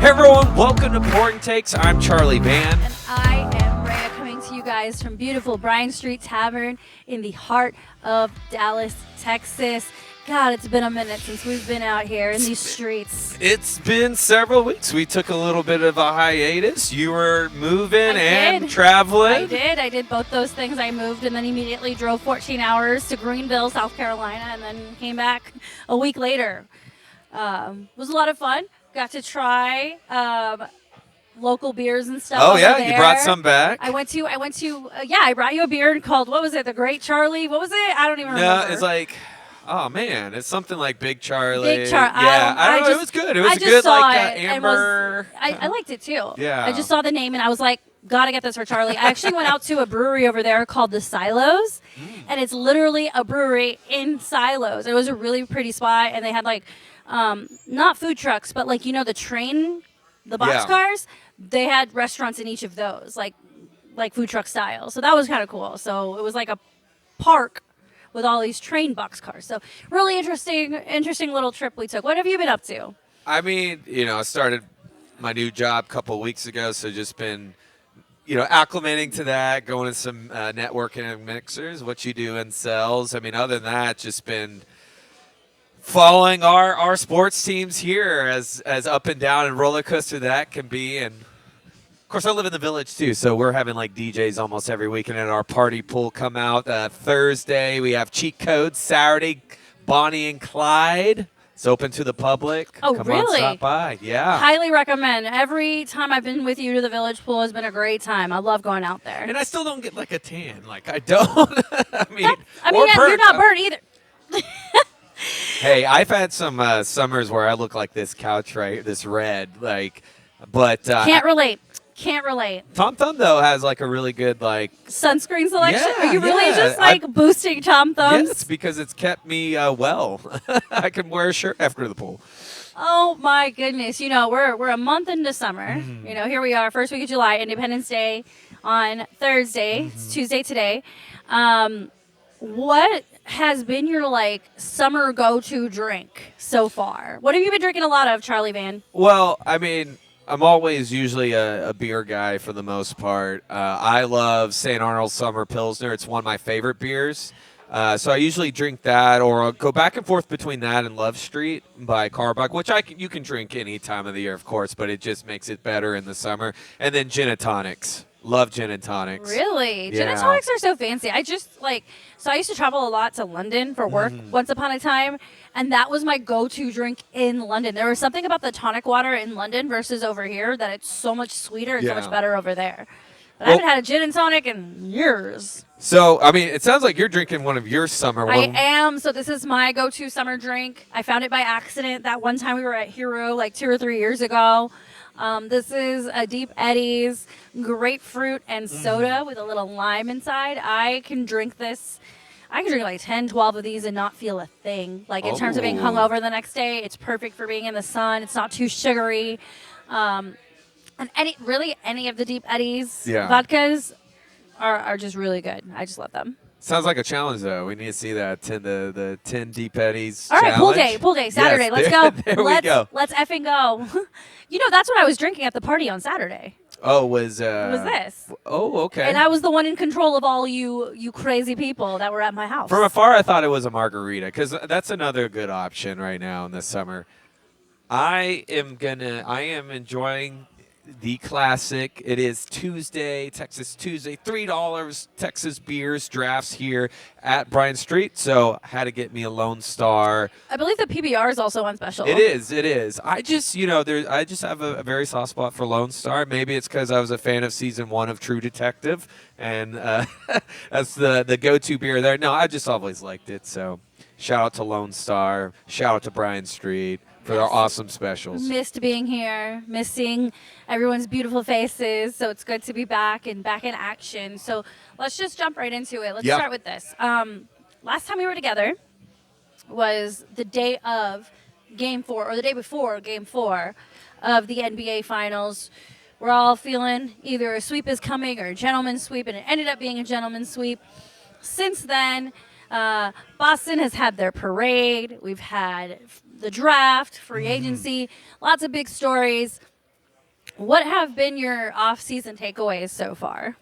Hey everyone, welcome to Pouring Takes. I'm Charlie Van. And I am Rayya, coming to you guys from beautiful Bryan Street Tavern in the heart of Dallas, Texas. God, it's been a minute since we've been out here in these streets. It's been several weeks. We took a little bit of a hiatus. You were moving and traveling. I did both those things. I moved and then immediately drove 14 hours to Greenville, South Carolina, and then came back a week later. It was a lot of fun. Got to try local beers and stuff. Oh yeah, there. you brought some back. I went to. I brought you a beer called, what was it? The Great Charlie. What was it? I don't even remember. No, it's like, oh man, it's something like Big Charlie. Big Charlie. Yeah, I don't know. It was good. It was good, like amber. I liked it too. Yeah. I just saw the name and I was like, gotta get this for Charlie. I actually went out to a brewery over there called the Silos, and it's literally a brewery in Silos. It was a really pretty spot, and they had like. Not food trucks, but like, the train, the boxcars, they had restaurants in each of those, like food truck style. So that was kind of cool. So it was like a park with all these train boxcars. So really interesting little trip we took. What have you been up to? I mean, I started my new job a couple of weeks ago, so just been, acclimating to that, going to some networking and mixers, what you do in sales. I mean, other than that, just been following our sports teams here as up and down and roller coaster that can be. And of course I live in the Village too, so we're having like DJs almost every weekend at our party pool come out. Thursday we have Cheat Codes. Saturday, Bonnie and Clyde. It's open to the public. Oh, come really? on, stop by. Yeah, highly recommend. Every time I've been with you to the Village pool has been a great time. I love going out there. And I still don't get like a tan. Like I don't. You're not burnt either. Hey, I've had some summers where I look like this couch, right? This red, but Can't relate. Tom Thumb though has like a really good sunscreen selection. Yeah, Are you really just boosting Tom Thumbs? Yes, because it's kept me well. I can wear a shirt after the pool. Oh my goodness! We're a month into summer. Here we are, first week of July, Independence Day on Thursday. It's Tuesday today. What has been your summer go-to drink so far? What have you been drinking a lot of, Charlie Van? Well, I mean, I'm always usually a beer guy for the most part. I love St. Arnold's Summer Pilsner. It's one of my favorite beers. So I usually drink that, or I'll go back and forth between that and Love Street by Carbach, which you can drink any time of the year, of course, but it just makes it better in the summer. And then gin and tonics. Love gin and tonics. Really? Yeah. Gin and tonics are so fancy. I used to travel a lot to London for work once upon a time, and that was my go-to drink in London. There was something about the tonic water in London versus over here that it's so much sweeter and so much better over there. But I haven't had a gin and tonic in years. So, I mean, it sounds like you're drinking one of your summer ones. I am. So this is my go-to summer drink. I found it by accident that one time we were at Hero 2 or 3 years ago. This is a Deep Eddies grapefruit and soda with a little lime inside. I can drink this. I can drink 10, 12 of these and not feel a thing. In terms of being hungover the next day, it's perfect for being in the sun. It's not too sugary. And any of the Deep Eddies vodkas are just really good. I just love them. Sounds like a challenge, though. We need to see that the 10 Deep Eddies All right, challenge. pool day, Saturday. Yes, Let's go. we go. Let's effing go. That's what I was drinking at the party on Saturday. Oh, was this. Oh, okay. And I was the one in control of all you crazy people that were at my house. From afar, I thought it was a margarita, because that's another good option right now in the summer. I am enjoying the classic. It is Tuesday, Texas Tuesday, $3 Texas beers drafts here at Bryan Street. So I had to get me a Lone Star. I believe the PBR is also on special. It is. I just, I just have a very soft spot for Lone Star. Maybe it's because I was a fan of season 1 of True Detective, and that's the go-to beer there. No, I just always liked it. So shout out to Lone Star. Shout out to Bryan Street for their awesome specials. Missed being here, missed seeing everyone's beautiful faces. So it's good to be back in action. So let's just jump right into it. Let's start with this. Last time we were together was the day of Game 4, or the day before Game 4 of the NBA Finals. We're all feeling either a sweep is coming or a gentleman's sweep, and it ended up being a gentleman's sweep. Since then, Boston has had their parade. We've had the draft, free agency, lots of big stories. What have been your off-season takeaways so far?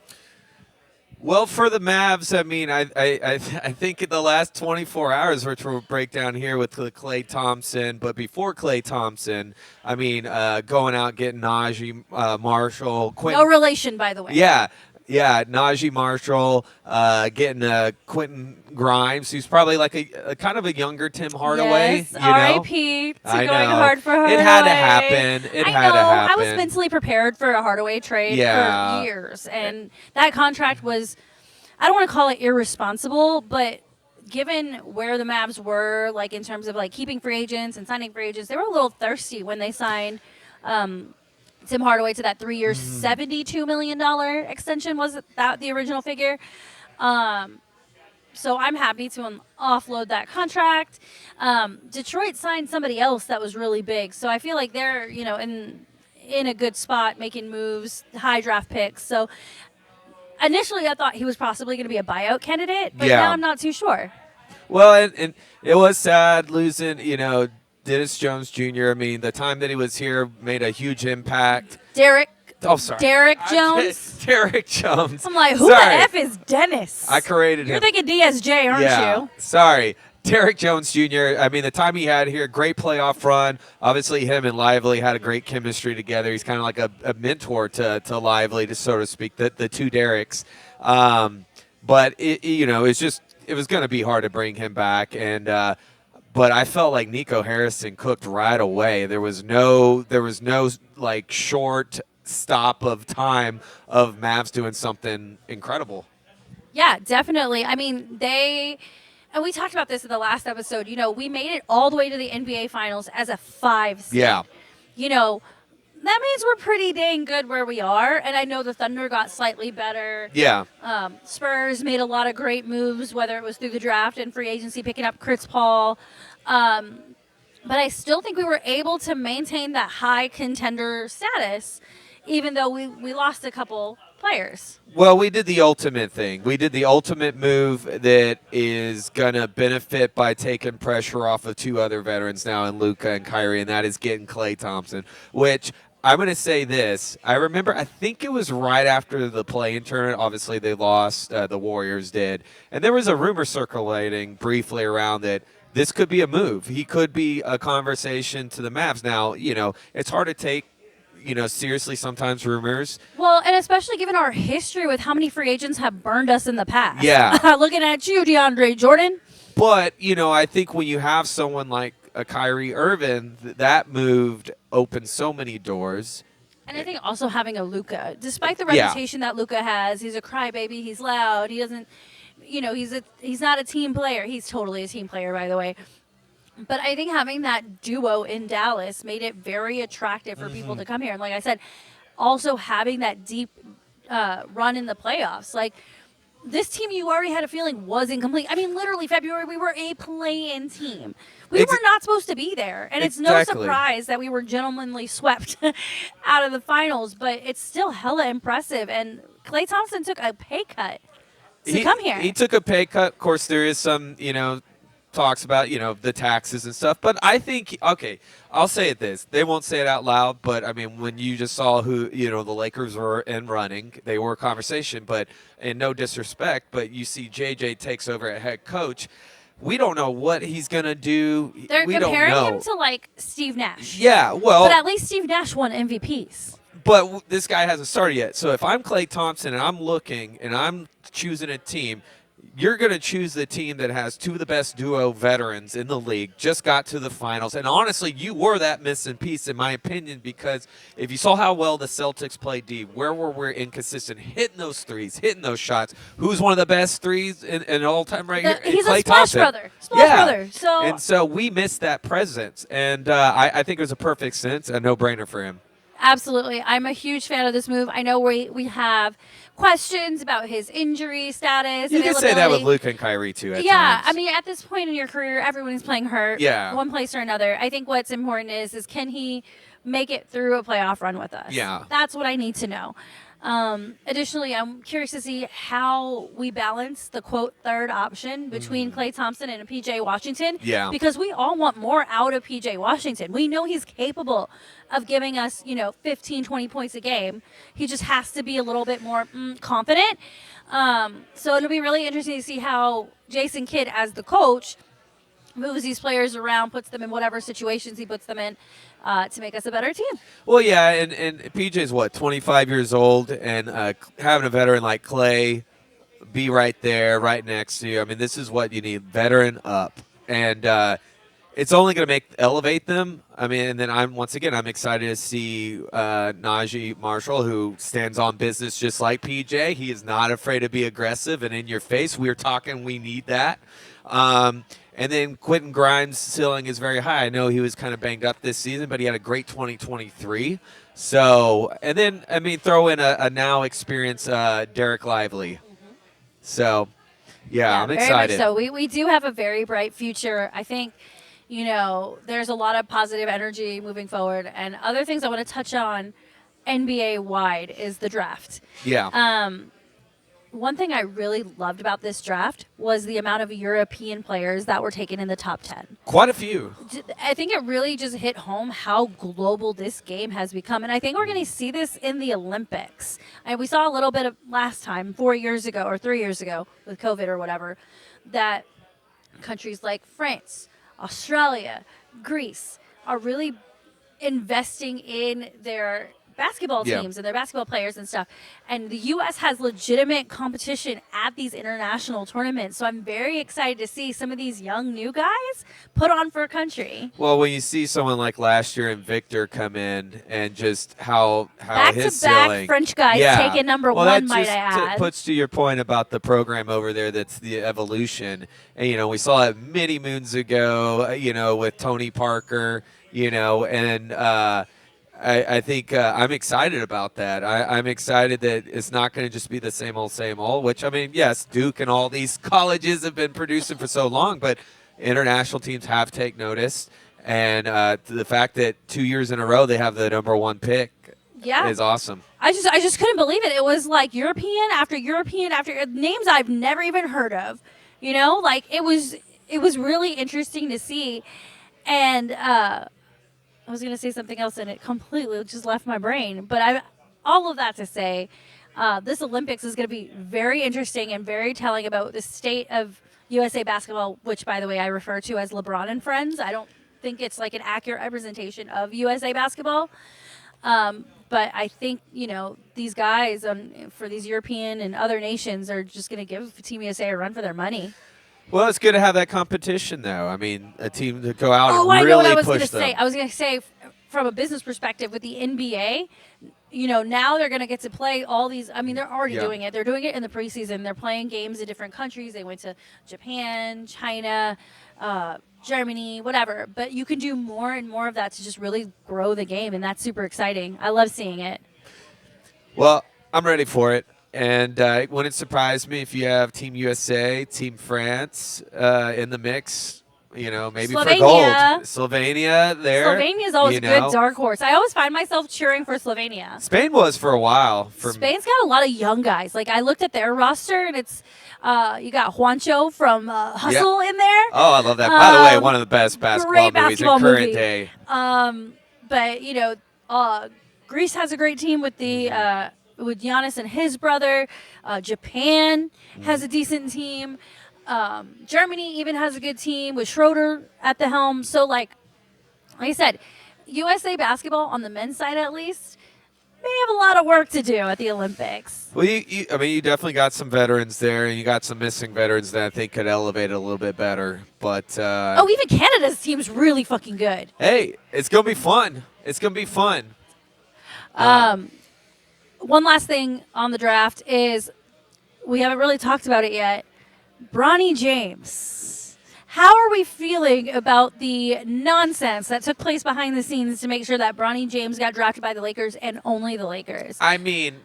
Well, for the Mavs, I mean, I think in the last 24 hours, which we'll break down here with Klay Thompson, but before Klay Thompson, I mean, going out getting Najee Marshall, No relation, by the way. Yeah, Najee Marshall, getting Quentin Grimes, who's probably like a kind of a younger Tim Hardaway. Yes, you know? R.I.P. to I going know. hard for Hardaway. It had to happen. It had to happen. I was mentally prepared for a Hardaway trade for years, and that contract was, I don't want to call it irresponsible, but given where the Mavs were, like in terms of like keeping free agents and signing free agents, they were a little thirsty when they signed Tim Hardaway to that 3-year, $72 million extension. Was that the original figure? So I'm happy to offload that contract. Detroit signed somebody else that was really big. So I feel like they're, in a good spot, making moves, high draft picks. So initially I thought he was possibly going to be a buyout candidate, but now I'm not too sure. Well, and it was sad losing, Dennis Jones Jr. I mean, the time that he was here made a huge impact. Derek Jones. Derek Jones. I'm like, who the F is Dennis? I corrected him. You're thinking DSJ, aren't you? Sorry. Derek Jones Jr., I mean, the time he had here, great playoff run. Obviously, him and Lively had a great chemistry together. He's kind of like a mentor to Lively, so to speak, the two Dereks. But, it was going to be hard to bring him back. And but I felt like Nico Harrison cooked right away. There was no like short stop of time of Mavs doing something incredible. Yeah, definitely. I mean, and we talked about this in the last episode. We made it all the way to the NBA Finals as a 5 seed. Yeah. That means we're pretty dang good where we are. And I know the Thunder got slightly better. Yeah. Spurs made a lot of great moves, whether it was through the draft and free agency, picking up Chris Paul. But I still think we were able to maintain that high contender status, even though we lost a couple players. Well, we did the ultimate thing. We did the ultimate move that is going to benefit by taking pressure off of two other veterans now in Luka and Kyrie, and that is getting Klay Thompson, which I'm going to say this. I remember, I think it was right after the play-in tournament. Obviously, they lost. The Warriors did. And there was a rumor circulating briefly around that this could be a move. He could be a conversation to the Mavs. Now, it's hard to take seriously sometimes rumors. Well, and especially given our history with how many free agents have burned us in the past. Yeah. Looking at you, DeAndre Jordan. But, I think when you have someone like a Kyrie Irving, that moved opened so many doors. And I think also having a Luka, despite the reputation that Luka has, he's a crybaby, he's loud, he doesn't, he's not a team player. He's totally a team player, by the way. But I think having that duo in Dallas made it very attractive for people to come here. And like I said, also having that deep run in the playoffs. Like, this team, you already had a feeling was incomplete. I mean, literally, February, we were a play-in team. We were not supposed to be there. And it's no surprise that we were gentlemanly swept out of the finals. But it's still hella impressive. And Klay Thompson took a pay cut to come here. He took a pay cut. Of course, there is some, talks about, the taxes and stuff. But I think, okay, I'll say it this. They won't say it out loud, but, I mean, when you just saw who, the Lakers were in running, they were a conversation. But, and no disrespect, but you see JJ takes over at head coach. We don't know what he's going to do. They're we comparing don't know. him to, like, Steve Nash. Yeah, well. But at least Steve Nash won MVPs. But this guy hasn't started yet. So if I'm Klay Thompson and I'm looking and I'm choosing a team, you're going to choose the team that has two of the best duo veterans in the league, just got to the finals. And honestly, you were that missing piece, in my opinion, because if you saw how well the Celtics played D, where were we inconsistent, hitting those threes, hitting those shots. Who's one of the best threes in all time right here? He's Klay a splash Thompson. brother. Brother. So we missed that presence. And I think it was a perfect sense, a no-brainer for him. Absolutely. I'm a huge fan of this move. I know we have questions about his injury status. You can say that with Luka and Kyrie, too, at times. I mean, at this point in your career, everyone's playing hurt one place or another. I think what's important is can he make it through a playoff run with us? Yeah. That's what I need to know. Additionally, I'm curious to see how we balance the quote third option between Klay Thompson and PJ Washington. Yeah. Because we all want more out of PJ Washington. We know he's capable of giving us, 15, 20 points a game. He just has to be a little bit more confident. So it'll be really interesting to see how Jason Kidd, as the coach, moves these players around, puts them in whatever situations he puts them in to make us a better team. Well, yeah, and PJ's 25 years old, and having a veteran like Klay be right there, right next to you. I mean, this is what you need, veteran up. And it's only going to elevate them. I mean, and then I'm excited to see Najee Marshall, who stands on business just like PJ. He is not afraid to be aggressive and in your face. We need that. And then Quentin Grimes' ceiling is very high. I know he was kind of banged up this season, but he had a great 2023. So, and then, throw in a now experienced Derek Lively. So, yeah, I'm excited. Very much so. We do have a very bright future. I think, there's a lot of positive energy moving forward. And other things I want to touch on NBA-wide is the draft. Yeah. One thing I really loved about this draft was the amount of European players that were taken in the top 10. Quite a few. I think it really just hit home how global this game has become. And I think we're going to see this in the Olympics. And we saw a little bit of last time, 4 years ago or 3 years ago with COVID or whatever, that countries like France, Australia, Greece are really investing in their basketball teams and their basketball players and stuff. And the U.S. has legitimate competition at these international tournaments. So I'm very excited to see some of these young new guys put on for a country. Well, when you see someone like last year and Victor come in and just how his back-to-back French guys taking number one, might I add. Puts to your point about the program over there that's the evolution. And, we saw it many moons ago, with Tony Parker, and I think I'm excited about that. I'm excited that it's not going to just be the same old, which, yes, Duke and all these colleges have been producing for so long, but international teams have taken notice. And the fact that 2 years in a row they have the number one pick is awesome. I just couldn't believe it. It was like European after names I've never even heard of. It was really interesting to see. And I was going to say something else, and it completely just left my brain. But all of that to say, this Olympics is going to be very interesting and very telling about the state of USA basketball, which, by the way, I refer to as LeBron and Friends. I don't think it's like an accurate representation of USA basketball. But I think, these guys for these European and other nations are just going to give Team USA a run for their money. Well, it's good to have that competition, though. A team to go out and really push them. I know what I was going to say. I was going to say, from a business perspective, with the NBA, now they're going to get to play all these. They're already doing it. They're doing it in the preseason. They're playing games in different countries. They went to Japan, China, Germany, whatever. But you can do more and more of that to just really grow the game, and that's super exciting. I love seeing it. Well, I'm ready for it. And it wouldn't surprise me if you have Team USA, Team France in the mix, maybe Slovenia. for gold. Slovenia there. Slovenia's always a good dark horse. I always find myself cheering for Slovenia. Spain was for a while. Spain's got a lot of young guys. Like, I looked at their roster, and it's you got Juancho from Hustle in there. Oh, I love that. By the way, one of the best basketball movies in current day. But, Greece has a great team with the with Giannis and his brother. Japan has a decent team. Germany even has a good team with Schroeder at the helm. So, like I said, USA basketball on the men's side at least may have a lot of work to do at the Olympics. Well, you definitely got some veterans there, and you got some missing veterans that I think could elevate it a little bit better. But even Canada's team's really fucking good. Hey, it's gonna be fun. One last thing on the draft is we haven't really talked about it yet. Bronny James. How are we feeling about the nonsense that took place behind the scenes to make sure that Bronny James got drafted by the Lakers and only the Lakers?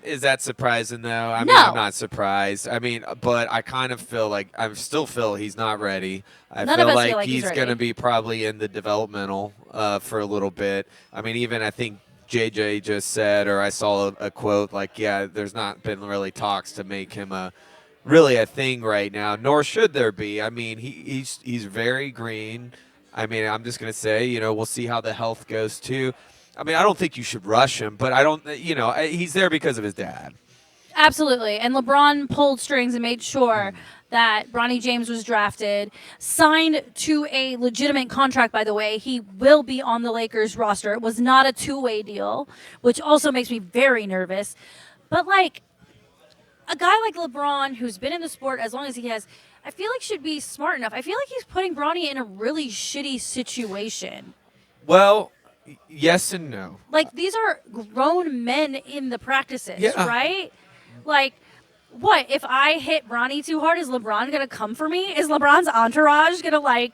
Is that surprising, though? No. I'm not surprised. But I kind of feel like he's not ready. I feel like he's going to be probably in the developmental for a little bit. I think JJ just said, or I saw a quote like, yeah, there's not been really talks to make him really a thing right now, nor should there be. I mean, he's very green. I mean, I'm just going to say, we'll see how the health goes too. I mean, I don't think you should rush him, but I don't, he's there because of his dad. Absolutely. And LeBron pulled strings and made sure that Bronny James was drafted, signed to a legitimate contract, by the way. He will be on the Lakers roster. It was not a two-way deal, which also makes me very nervous. But, like, a guy like LeBron, who's been in the sport as long as he has, I feel like should be smart enough. I feel like he's putting Bronny in a really shitty situation. Well, yes and no. Like, these are grown men in the practices, right? Like, what? If I hit Bronny too hard, is LeBron going to come for me? Is LeBron's entourage going to, like,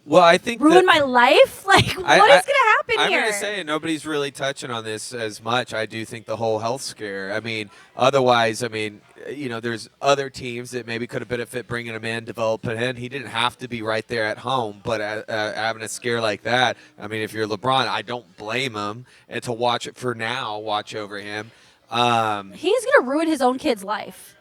well, I think ruin my life? Like, what is going to happen I'm here? going to say nobody's really touching on this as much. I do think the whole health scare. I mean, otherwise, I mean, there's other teams that maybe could have benefit bringing him in, developing him. He didn't have to be right there at home, but having a scare like that, I mean, if you're LeBron, I don't blame him. And to watch it for now, watch over him. He's going to ruin his own kid's life.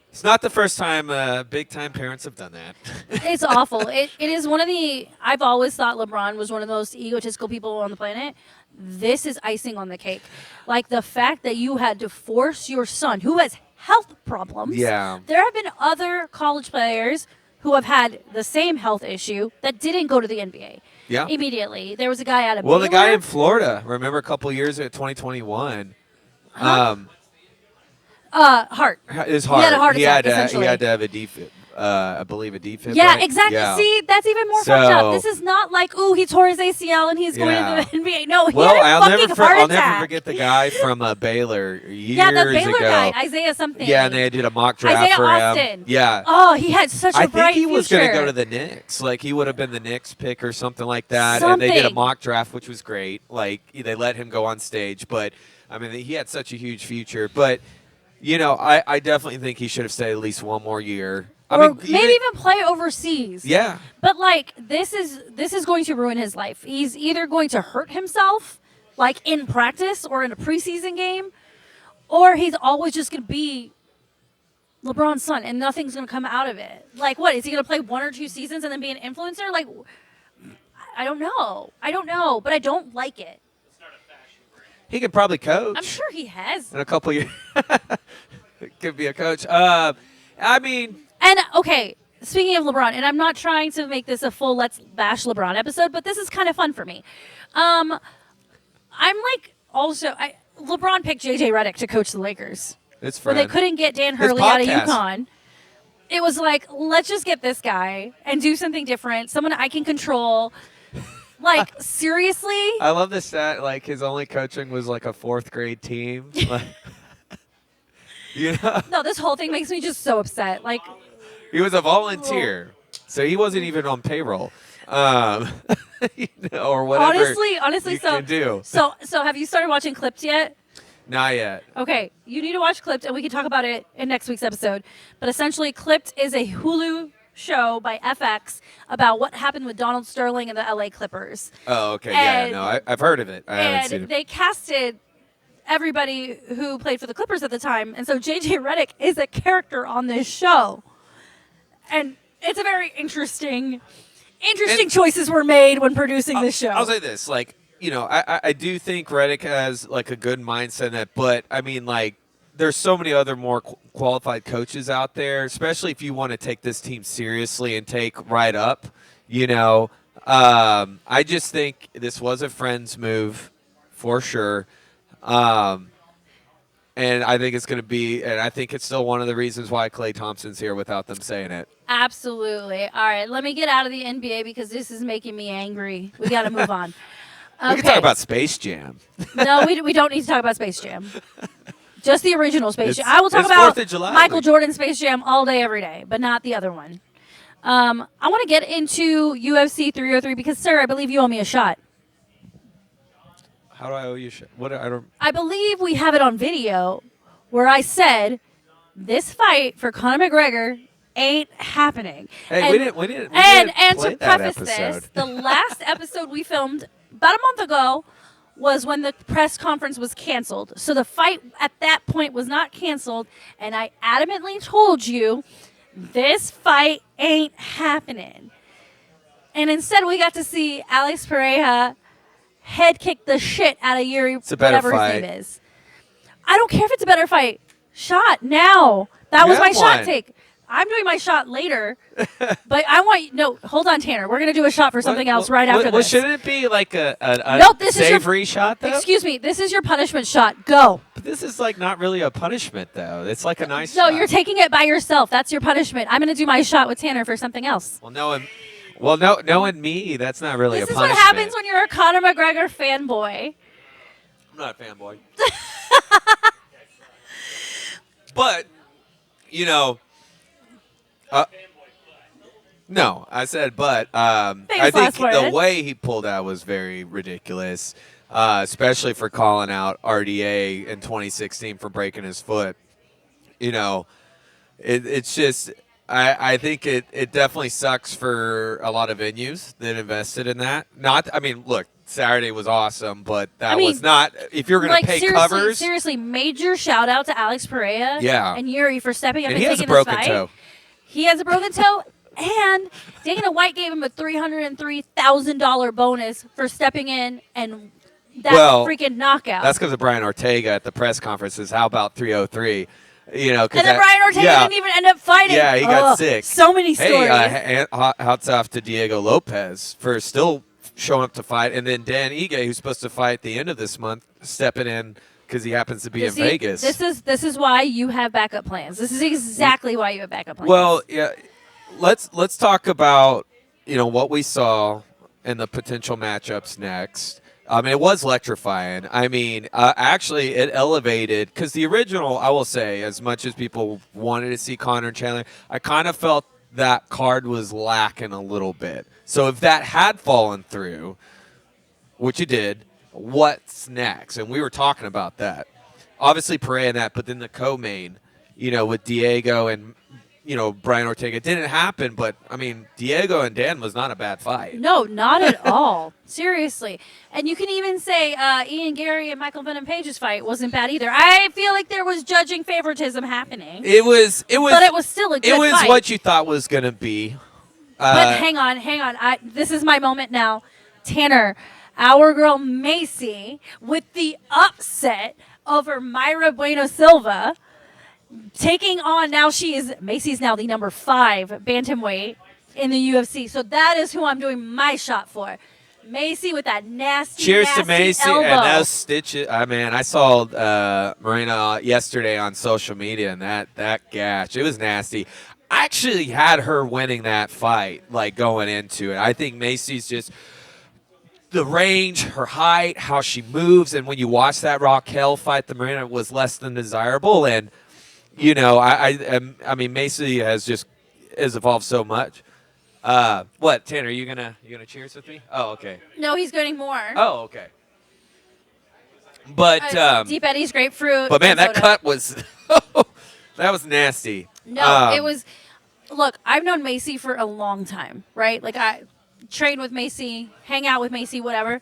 It's not the first time big-time parents have done that. It's awful. It is one of the – I've always thought LeBron was one of the most egotistical people on the planet. This is icing on the cake. Like, the fact that you had to force your son, who has health problems. Yeah. There have been other college players who have had the same health issue that didn't go to the NBA. Yeah. Immediately. There was a guy out of Well, Baylor. the guy in Florida, remember a couple years at 2021 – heart. His heart. He had a heart attack, He essentially. had to have a defib. I believe a defib. Yeah, right? exactly. Yeah. See, that's even more fucked up. This is not like, ooh, he tore his ACL and he's going to the NBA. No, he had a I'll heart attack. never forget the guy from Baylor years yeah, the Baylor ago. guy, Isaiah something. Yeah, and they did a mock draft Isaiah for Austin. him. Yeah. Oh, he had such a bright I think he was going to future. go to the Knicks. Like, he would have been the Knicks pick or something like that. And they did a mock draft, which was great. Like, they let him go on stage. But, I mean, he had such a huge future. But, I definitely think he should have stayed at least one more year. Or maybe even play overseas. Yeah. But, like, this is going to ruin his life. He's either going to hurt himself, like, in practice or in a preseason game, or he's always just going to be LeBron's son and nothing's going to come out of it. Like, what? Is he going to play 1 or 2 seasons and then be an influencer? Like, I don't know. But I don't like it. He could probably coach. I'm sure he has. In a couple years. Could be a coach. I mean. And, okay, speaking of LeBron, and I'm not trying to make this a full Let's Bash LeBron episode, but this is kind of fun for me. I'm like, also, LeBron picked J.J. Redick to coach the Lakers. It's fun. When they couldn't get Dan Hurley out of UConn. It was like, let's just get this guy and do something different, someone I can control. Like, seriously? I love the stat, like, his only coaching was, like, a 4th grade team. No, this whole thing makes me just so upset. Like, he was a volunteer, so he wasn't even on payroll. Or whatever honestly, you can do. So have you started watching Clipped yet? Not yet. Okay, you need to watch Clipped, and we can talk about it in next week's episode. But essentially, Clipped is a Hulu show by FX about what happened with Donald Sterling and the LA Clippers. Oh, okay. And, yeah, no, I've heard of it. I haven't seen and it. they casted everybody who played for the Clippers at the time. And so J.J. Redick is a character on this show. And it's a very interesting choices were made when producing this show. I'll say this, like, I do think Redick has, like, a good mindset in that, but, I mean, like, there's so many other more qualified coaches out there, especially if you want to take this team seriously and take right up, I just think this was a friend's move for sure. And I think it's going to be, and I think it's still one of the reasons why Klay Thompson's here without them saying it. Absolutely. All right, let me get out of the NBA because this is making me angry. We got to move on. We can talk about Space Jam. No, we don't need to talk about Space Jam. Just the original Space Jam. I will talk it's about 4th of July Michael week. Jordan Space Jam all day, every day, but not the other one. I want to get into UFC 303 because, sir, I believe you owe me a shot. How do I owe you shit? What? I believe we have it on video where I said this fight for Conor McGregor ain't happening. Hey, we didn't And play to that preface episode. this, the last episode we filmed about a month ago was when the press conference was canceled. So the fight at that point was not canceled, and I adamantly told you this fight ain't happening. And instead, we got to see Alex Pereira head kick the shit out of Yuri, whatever his name is. I don't care if it's a better fight. Shot now. That was my shot take. I'm doing my shot later, but I want no. Hold on, Tanner. We're gonna do a shot for something else right after this. Well, shouldn't it be like a this savory is shot though? Excuse me. This is your punishment shot. Go. But this is like not really a punishment though. It's like a nice. No, shot. you're taking it by yourself. That's your punishment. I'm gonna do my shot with Tanner for something else. Knowing me, that's not really a punishment. This is what happens when you're a Conor McGregor fanboy. I'm not a fanboy. But, no, I said but. I think the way he pulled out was very ridiculous, especially for calling out RDA in 2016 for breaking his foot. It's just I think it definitely sucks for a lot of venues that invested in that. Look, Saturday was awesome, but that was not. If you're going to pay covers, seriously, major shout out to Alex Pereira, and Yuri for stepping up and taking this fight. Toe. He has a broken toe, and Dana White gave him a $303,000 bonus for stepping in and freaking knockout. That's because of Brian Ortega at the press conferences. How about 303? And then Brian Ortega didn't even end up fighting. Yeah, he got sick. So many stories. Hey, hats off to Diego Lopez for still showing up to fight, and then Dan Ige, who's supposed to fight at the end of this month, stepping in because he happens to be in Vegas. This is why you have backup plans. This is exactly why you have backup plans. Well, yeah, let's talk about what we saw and the potential matchups next. It was electrifying. Actually, it elevated because the original, I will say, as much as people wanted to see Conor and Chandler, I kind of felt that card was lacking a little bit. So if that had fallen through, which it did, what's next? And we were talking about that. Obviously, Pereira and that, but then the co-main, with Diego and Brian Ortega. It didn't happen, but, Diego and Dan was not a bad fight. No, not at all. Seriously. And you can even say Ian Gary and Michael Venom Page's fight wasn't bad either. I feel like there was judging favoritism happening. It was. But it was still a good fight. It was what you thought was going to be. But hang on. This is my moment now. Tanner, our girl Macy, with the upset over Mayra Bueno Silva, taking on Macy's now the number 5 bantamweight in the UFC. So that is who I'm doing my shot for. Macy with that nasty, Cheers nasty to Macy elbow. and those stitches. I saw Marina yesterday on social media, and that gash, it was nasty. I actually had her winning that fight, going into it. I think Macy's just the range, her height, how she moves, and when you watch that Raquel fight, the Marina was less than desirable. And Macy has evolved so much. What, Tanner? You gonna cheers with me? Oh, okay. No, he's getting more. Oh, okay. But Deep Eddie's grapefruit. But man, that cut was that was nasty. No, it was. Look, I've known Macy for a long time, right? Like I train with Macy, hang out with Macy, whatever.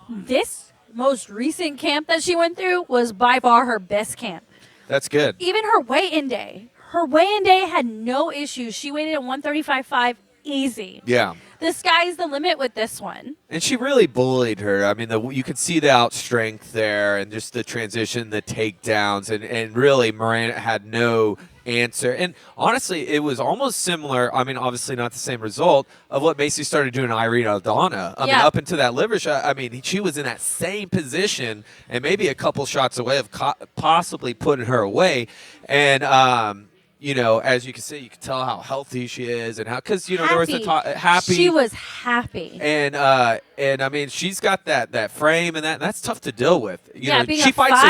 This most recent camp that she went through was by far her best camp. That's good. Even her weigh-in day. Her weigh-in day had no issues. She weighed in at 135.5 easy. Yeah. The sky's the limit with this one. And she really bullied her. You could see the out strength there and just the transition, the takedowns, and really Miranda had no answer. And honestly, it was almost similar, obviously not the same result, of what Macy started doing to Irene Aldana. Up into that liver shot, she was in that same position and maybe a couple shots away of possibly putting her away. And, as you can see, you can tell how healthy she is and how, because, there was the happy. She was happy. And she's got that frame and that's tough to deal with. She fights her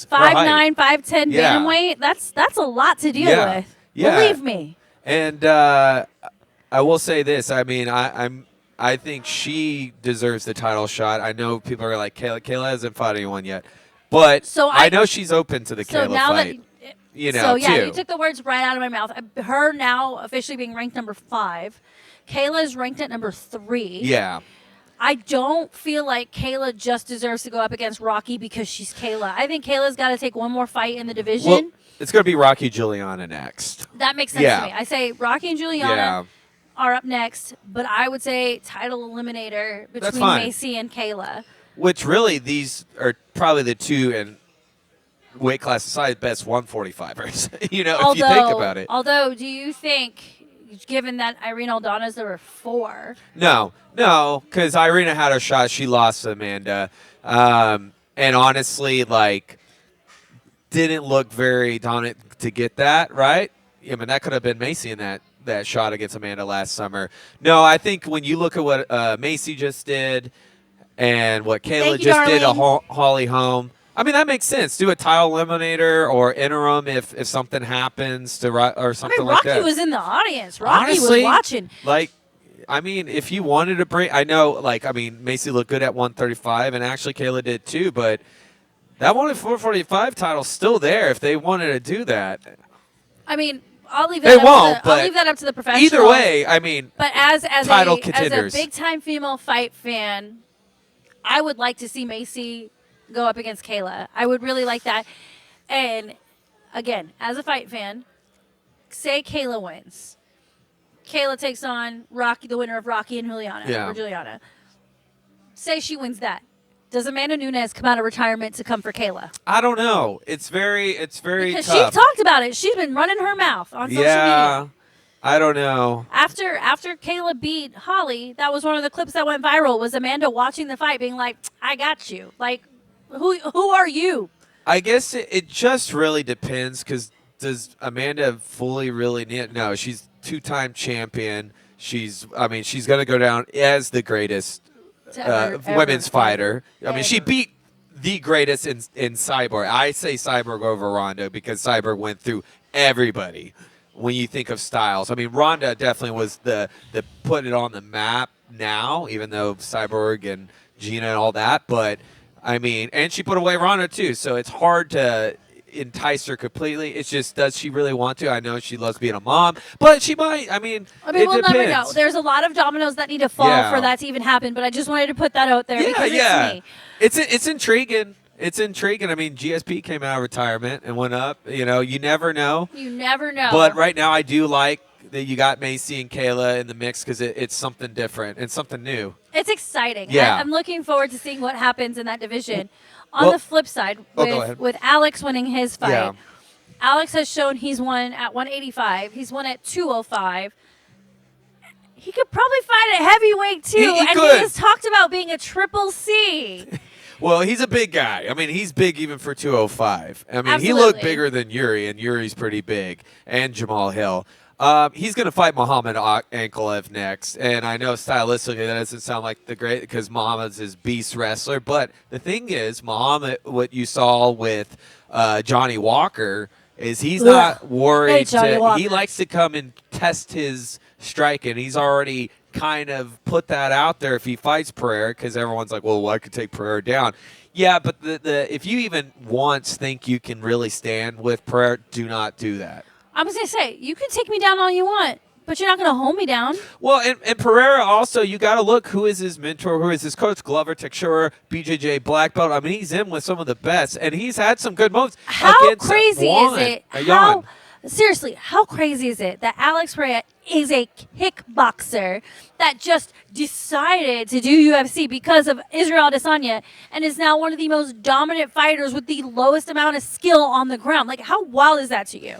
5'9", 5'10" bantamweight. That's a lot to deal with. Yeah. Believe me. And I will say this. I think she deserves the title shot. I know people are like, Kayla hasn't fought anyone yet. But I know she's open to the Kayla fight. You took the words right out of my mouth. Her now officially being ranked number 5. Kayla's ranked at number 3. Yeah. I don't feel like Kayla just deserves to go up against Rocky because she's Kayla. I think Kayla's got to take one more fight in the division. Well, it's going to be Rocky Juliana next. That makes sense to me. I say Rocky and Juliana are up next, but I would say title eliminator between Macy and Kayla. Which really, these are probably the two in weight class aside best 145ers. If you think about it. Although, do you think, given that Irene Aldana's there were 4? No, because Irina had her shot. She lost to Amanda. And honestly, didn't look very dominant to get that, right? I mean, that could have been Macy in that shot against Amanda last summer. No, I think when you look at what Macy just did and what Kayla just did to Holly Holm, I mean, that makes sense. Do a title eliminator or interim if something happens to or something like that. Rocky was in the audience. Rocky was watching. I mean, if you wanted to break, I know, Macy looked good at 135, and actually Kayla did too, but that 445 title's still there if they wanted to do that. I mean, I'll leave that up to the professionals. Either way, I mean, but as contenders. A big-time female fight fan, I would like to see Macy go up against Kayla. I would really like that. And, again, as a fight fan, say Kayla wins. Kayla takes on Rocky, the winner of Rocky and Juliana. Say she wins that. Does Amanda Nunes come out of retirement to come for Kayla? I don't know. It's very because tough. She talked about it. She's been running her mouth on social media. I don't know. After Kayla beat Holly, that was one of the clips that went viral, was Amanda watching the fight being like, I got you. Like, who are you? I guess it just really depends, because does Amanda fully really need? No, she's 2-time champion. She's going to go down as the greatest women's fighter. I mean, she beat the greatest in Cyborg. I say Cyborg over Ronda because Cyborg went through everybody when you think of styles. I mean, Ronda definitely was the put it on the map now, even though Cyborg and Gina and all that. But, I mean, and she put away Ronda too, so it's hard to entice her completely. It's just, does she really want to? I know she loves being a mom, but she might. I mean, we'll never know. There's a lot of dominoes that need to fall for that to even happen, but I just wanted to put that out there because it's me. It's intriguing. It's intriguing. I mean, GSP came out of retirement and went up. You never know. You never know. But right now, I do like that you got Macy and Kayla in the mix because it's something different and something new. It's exciting. Yeah. I'm looking forward to seeing what happens in that division. On the flip side, with Alex winning his fight, Alex has shown he's won at 185. He's won at 205. He could probably fight at heavyweight, too. He has talked about being a triple C. Well, he's a big guy. I mean, he's big even for 205. I mean, Absolutely. He looked bigger than Yuri, and Yuri's pretty big, and Jamal Hill. He's going to fight Muhammad Ankalaev next, and I know stylistically that doesn't sound like the great because Muhammad's his beast wrestler, but the thing is, Muhammad, what you saw with Johnny Walker is he's not worried. He likes to come and test his strike, and he's already kind of put that out there if he fights Pereira, because everyone's like, well, I could take Pereira down. Yeah, but if you even once think you can really stand with Pereira, do not do that. I was going to say, you can take me down all you want, but you're not going to hold me down. Well, and Pereira also, you got to look who is his mentor, who is his coach, Glover Teixeira, BJJ black belt. I mean, he's in with some of the best, and he's had some good moments. How crazy is it? Seriously, how crazy is it that Alex Rayya is a kickboxer that just decided to do UFC because of Israel Adesanya and is now one of the most dominant fighters with the lowest amount of skill on the ground? Like, how wild is that to you?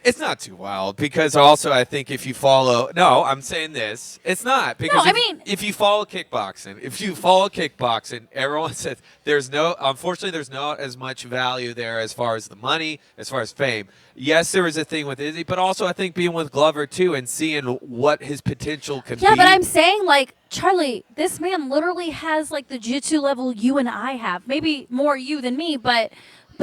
It's not too wild because also I think if you follow – no, I'm saying this. It's not because if you follow kickboxing, everyone says unfortunately there's not as much value there as far as the money, as far as fame. Yes, there was a thing with Izzy, but also I think being with Glover too and seeing what his potential could be. Yeah, but I'm saying Charlie, this man literally has the jiu-jitsu level you and I have. Maybe more you than me, but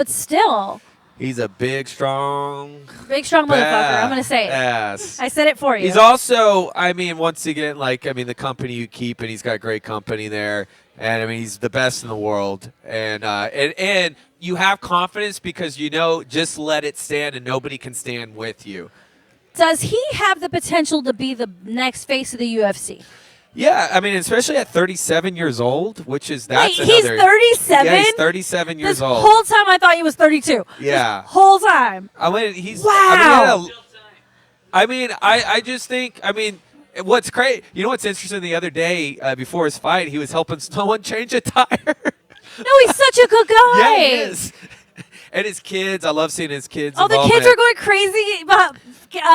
still – he's a big, strong motherfucker. I'm going to say it. Yes. I said it for you. He's also, once again, the company you keep, and he's got great company there. And, he's the best in the world. And you have confidence because just let it stand and nobody can stand with you. Does he have the potential to be the next face of the UFC? Yeah, I mean, especially at 37 years old, which is that's Wait, he's 37? Yeah, he's 37 years This old. whole time I thought he was 32. Yeah. This whole time. I mean, he's Wow. I just think, I mean, what's great, you know what's interesting, the other day before his fight, he was helping someone change a tire. No, he's such a good guy. Yeah, he is. And his kids, I love seeing his kids. Oh, the kids are going crazy about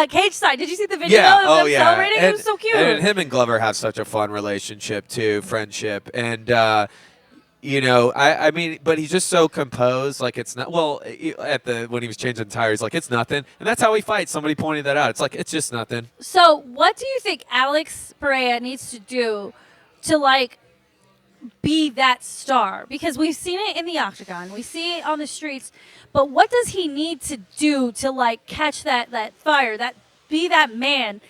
cage side. Did you see the video of them celebrating? It was so cute. And him and Glover have such a fun relationship too, friendship. And you know, I mean, but he's just so composed. Like it's not. Well, when he was changing tires, like it's nothing. And that's how he fights. Somebody pointed that out. It's like it's just nothing. So, what do you think Alex Pereira needs to do to like be that star? Because we've seen it in the octagon, we see it on the streets, but what does he need to do to like catch that fire, that be that man?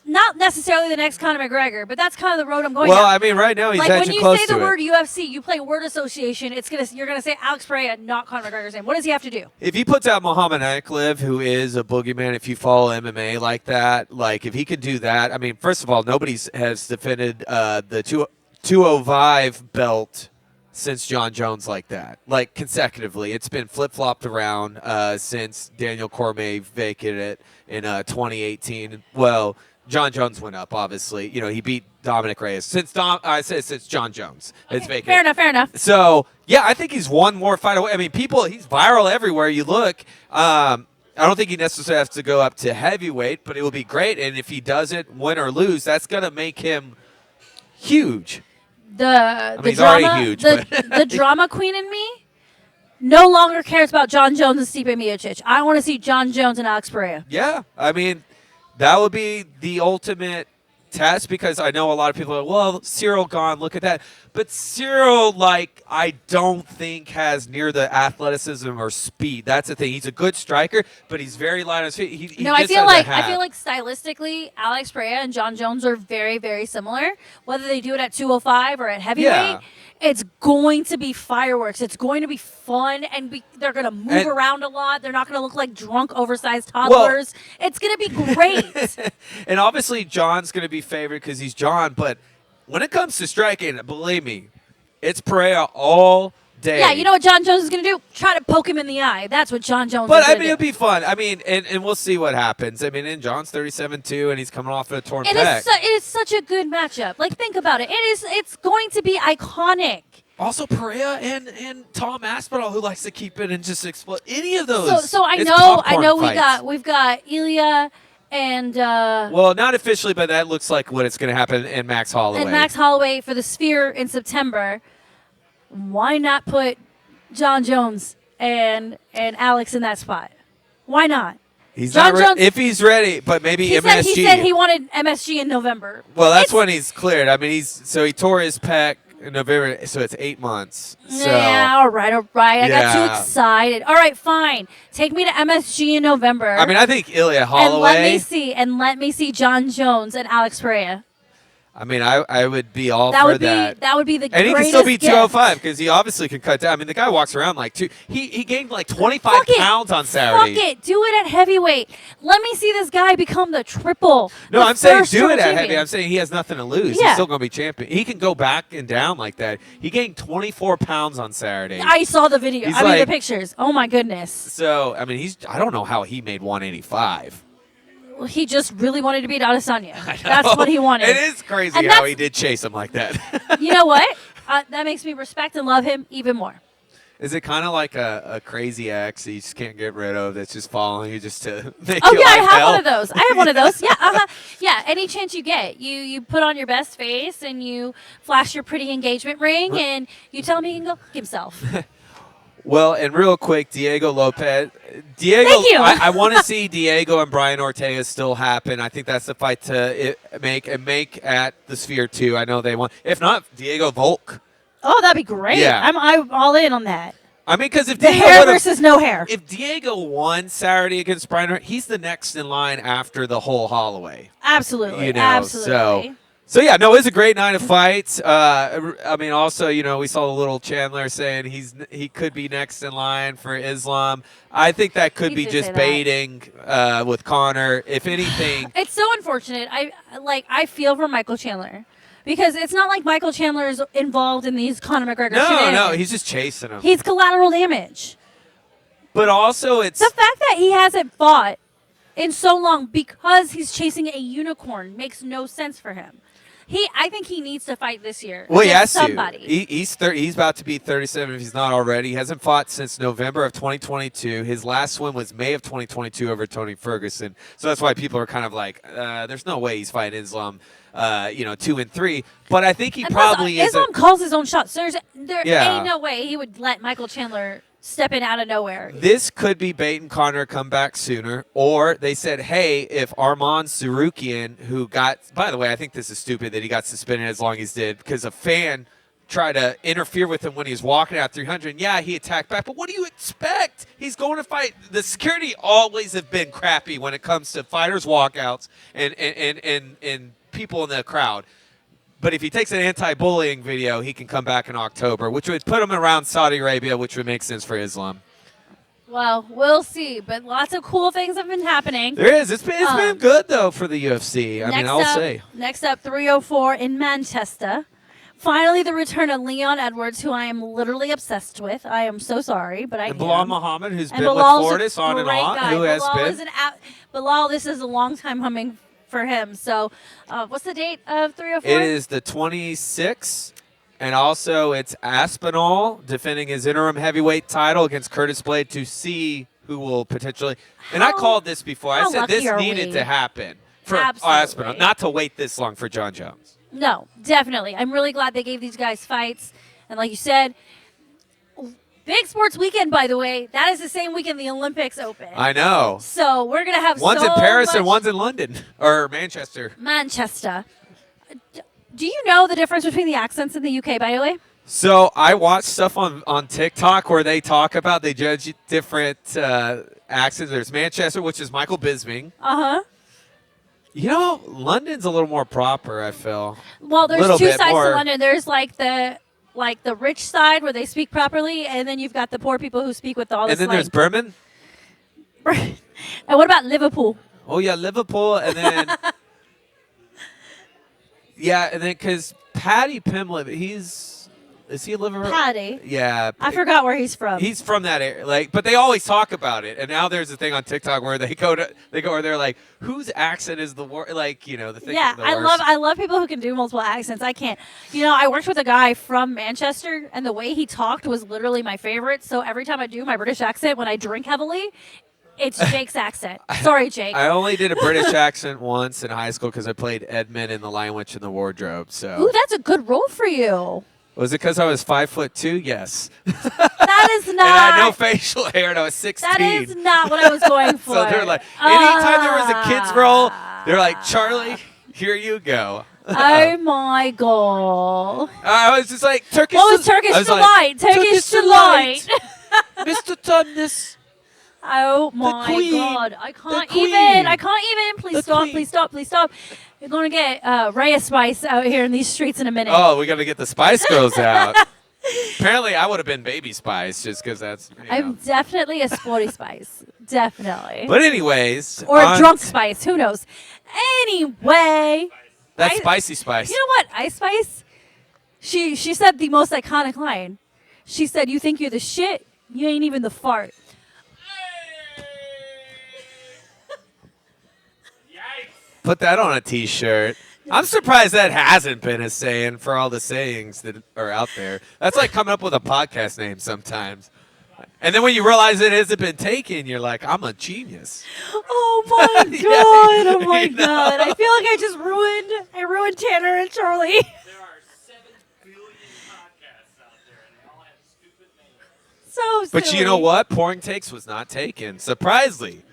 Not necessarily the next Conor McGregor, but that's kind of the road I'm going Well, down. I mean, right now he's like edging when you close say to the it. word UFC, you play word association. You're gonna say Alex Pereira, not Conor McGregor's name. What does he have to do? If he puts out Muhammad Ankalaev, who is a boogeyman, if you follow MMA like that, like if he could do that, I mean, first of all, nobody has defended the 205 belt since John Jones like that, like consecutively. It's been flip-flopped around since Daniel Cormier vacated it in 2018. Well, John Jones went up, obviously. You know, he beat Dominic Reyes. Since John Jones. It's vacated. Fair enough. So, yeah, I think he's one more fight away. I mean, he's viral everywhere you look. I don't think he necessarily has to go up to heavyweight, but it will be great. And if he doesn't win or lose, that's going to make him huge. The He's drama, already huge. the drama queen in me no longer cares about John Jones and Stipe Miocic. I want to see John Jones and Alex Pereira. Yeah, I mean, that would be the ultimate test because I know a lot of people are, well, Cyril gone, look at that. But Cyril, like, I don't think has near the athleticism or speed. That's the thing. He's a good striker, but he's very light on his feet. I feel like stylistically, Alex Pereira and John Jones are very, very similar. Whether they do it at 205 or at heavyweight, it's going to be fireworks. It's going to be fun, and they're going to move around a lot. They're not going to look like drunk, oversized toddlers. It's going to be great. And obviously, John's going to be favored because he's John, but when it comes to striking, believe me, it's Pereira all day. Yeah, you know what John Jones is going to do? Try to poke him in the eye. That's what John Jones is But, going I mean, it'll be fun. I mean, and we'll see what happens. I mean, and John's 37 too, and he's coming off of a torn pec. It is such a good matchup. Like, think about it. It's going to be iconic. Also, Pereira and Tom Aspinall, who likes to keep it and just explode. Any of those. So I it's know popcorn we've got Ilya and well, not officially, but that looks like what it's going to happen in Max Holloway. and Max Holloway for the Sphere in September. Why not put John Jones and Alex in that spot? Why not? He's John not Jones, if he's ready, but maybe MSG. He said he wanted MSG in November. Well, that's when he's cleared. I mean, he tore his pec in November, so it's 8 months. So. Yeah, all right. I got too excited. All right, fine. Take me to MSG in November. I mean, I think Ilya Holloway. And let me see John Jones and Alex Pereira. I mean, I would be all for that. That would be the and greatest he can still be gift. 205 because he obviously can cut down. I mean, the guy walks around like he gained like 25 pounds on Saturday. Fuck it. Do it at heavyweight. Let me see this guy become the triple. No, I'm saying do it at champion. heavy. I'm saying he has nothing to lose. Yeah. He's still going to be champion. He can go back and down like that. He gained 24 pounds on Saturday. I saw the video. He's the pictures. Oh my goodness. So, I mean, I don't know how he made 185. Well, he just really wanted to beat Adesanya. That's what he wanted. It is crazy how he did chase him like that. You know what? That makes me respect and love him even more. Is it kind of like a crazy ex that you just can't get rid of that's just following you just to make Oh your yeah, I life have hell? one of those. I have one of those. Yeah, yeah. Any chance you get, you put on your best face and you flash your pretty engagement ring and you tell him he can go fuck himself. Well, and real quick, Diego Lopez. Thank you. I want to see Diego and Brian Ortega still happen. I think that's the fight to make at the Sphere too. I know they want. If not, Diego Volk. Oh, that'd be great. Yeah. I'm all in on that. I mean, because if The Diego hair versus no hair. If Diego won Saturday against Brian, he's the next in line after the whole Holloway. Absolutely. You know, Absolutely. So yeah, no, it was a great night of fights. I mean, also, we saw the little Chandler saying he could be next in line for Islam. I think that could He be did just say that. baiting with Connor. If anything, It's so unfortunate. I feel for Michael Chandler because it's not like Michael Chandler is involved in these Conor McGregor no, shenanigans. he's just chasing him. He's collateral damage. But also, it's The fact that he hasn't fought in so long because he's chasing a unicorn makes no sense for him. I think he needs to fight this year. well, he has against somebody. to. He's about to be 37 if he's not already. He hasn't fought since November of 2022. His last win was May of 2022 over Tony Ferguson. So that's why people are kind of like, there's no way he's fighting Islam, 2 and 3. But I think he And probably plus, is. Islam calls his own shots. There Yeah. ain't no way he would let Michael Chandler step in out of nowhere. This could be baiting Connor come back sooner. Or they said, hey, if Arman Sarukian, who got, by the way, I think this is stupid that he got suspended as long as he did because a fan tried to interfere with him when he was walking out 300. And yeah, he attacked back. But what do you expect? He's going to fight. The security always have been crappy when it comes to fighters' walkouts and people in the crowd. But if he takes an anti-bullying video, he can come back in October, which would put him around Saudi Arabia, which would make sense for Islam. Well, we'll see. But lots of cool things have been happening. There is. It's been good, though, for the UFC. I'll say. Next up, 304 in Manchester. Finally, the return of Leon Edwards, who I am literally obsessed with. I am so sorry, but I am. And Bilal Muhammad, who's And been with Bilal's Fortis a on and great on, guy. who has Bilal been. is Bilal, this is a long time humming for him. So, what's the date of 304? It is the 26th, and also it's Aspinall defending his interim heavyweight title against Curtis Blade to see who will potentially. And I called this before. I how said this lucky are needed we? to happen for Absolutely. Aspinall, not to wait this long for John Jones. No, definitely. I'm really glad they gave these guys fights. And like you said, big sports weekend, by the way. That is the same weekend the Olympics open. I know. So we're going to have One's so in Paris and much- one's in London or Manchester. Manchester. Do you know the difference between the accents in the UK, by the way? So I watch stuff on TikTok where they judge different accents. There's Manchester, which is Michael Bisping. Uh-huh. London's a little more proper, I feel. Well, there's Little two bit sides more. to London. There's like the rich side where they speak properly, and then you've got the poor people who speak with all And this then there's slang. Birmingham. And what about Liverpool? Oh, yeah, Liverpool. And then, because Paddy Pimblett, is he a Liverpool? Paddy. Yeah. I forgot where he's from. He's from that area, but they always talk about it. And now there's a thing on TikTok where they're like, whose accent is the worst? The thing. Yeah, the I worst. love people who can do multiple accents. I can't. I worked with a guy from Manchester, and the way he talked was literally my favorite. So every time I do my British accent when I drink heavily, it's Jake's accent. Sorry, Jake. I only did a British accent once in high school because I played Edmund in The Lion, Witch, and the Wardrobe. So Ooh, that's a good role for you. was it because I was 5'2"? Yes. That is And I had no not. facial hair, and I was 16. That is not what I was going for. So they're like, anytime there was a kids role, they're like, Charlie, here you go. Oh my god. I was just like, Turkish. What was Turkish I was Delight? like, Turkish Delight. Mr. Tumnus. Oh my queen. god. I can't queen. even. I can't even. Please The stop. queen. Please stop. Please stop. You're going to get Rayya Spice out here in these streets in a minute. Oh, we got to get the Spice Girls out. Apparently, I would have been Baby Spice just because that's. I'm definitely a sporty Spice. Definitely. But anyways, Or a drunk Spice. Who knows? Anyway. That's I- Spicy Spice. You know what? Ice Spice, she said the most iconic line. She said, "You think you're the shit? You ain't even the fart." Put that on a T-shirt. I'm surprised that hasn't been a saying for all the sayings that are out there. That's like coming up with a podcast name sometimes. And then when you realize it hasn't been taken, you're like, I'm a genius. Oh my god! Yeah, Oh my you know. god! I feel like I ruined Tanner and Charlie. There are 7 billion podcasts out there, and they all have stupid names. So silly. But you know what? Pouring Takes was not taken. Surprisingly.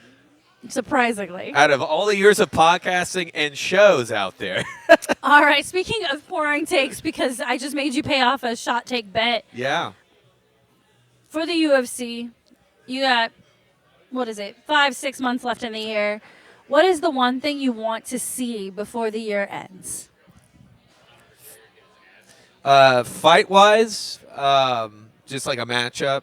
Surprisingly. Out of all the years of podcasting and shows out there. All right. Speaking of pouring takes, because I just made you pay off a shot take bet Yeah. for the UFC. You got 5-6 months left in the year. What is the one thing you want to see before the year ends? Fight-wise, just like a matchup.